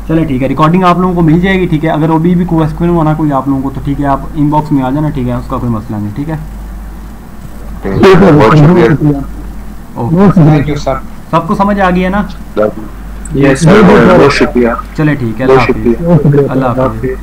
चले ठीक है, रिकॉर्डिंग आप लोगों को मिल जाएगी, ठीक है। अगर अभी भी क्वेश्चन होना कोई आप लोगों को, तो ठीक है, आप इनबॉक्स में आ जाना, ठीक है, उसका कोई मसला नहीं, ठीक है। बहुत शुक्रिया, ओके, सबको समझ आ गया ना? यस सर, बहुत शुक्रिया। चले ठीक है, अल्लाह हाफिज़।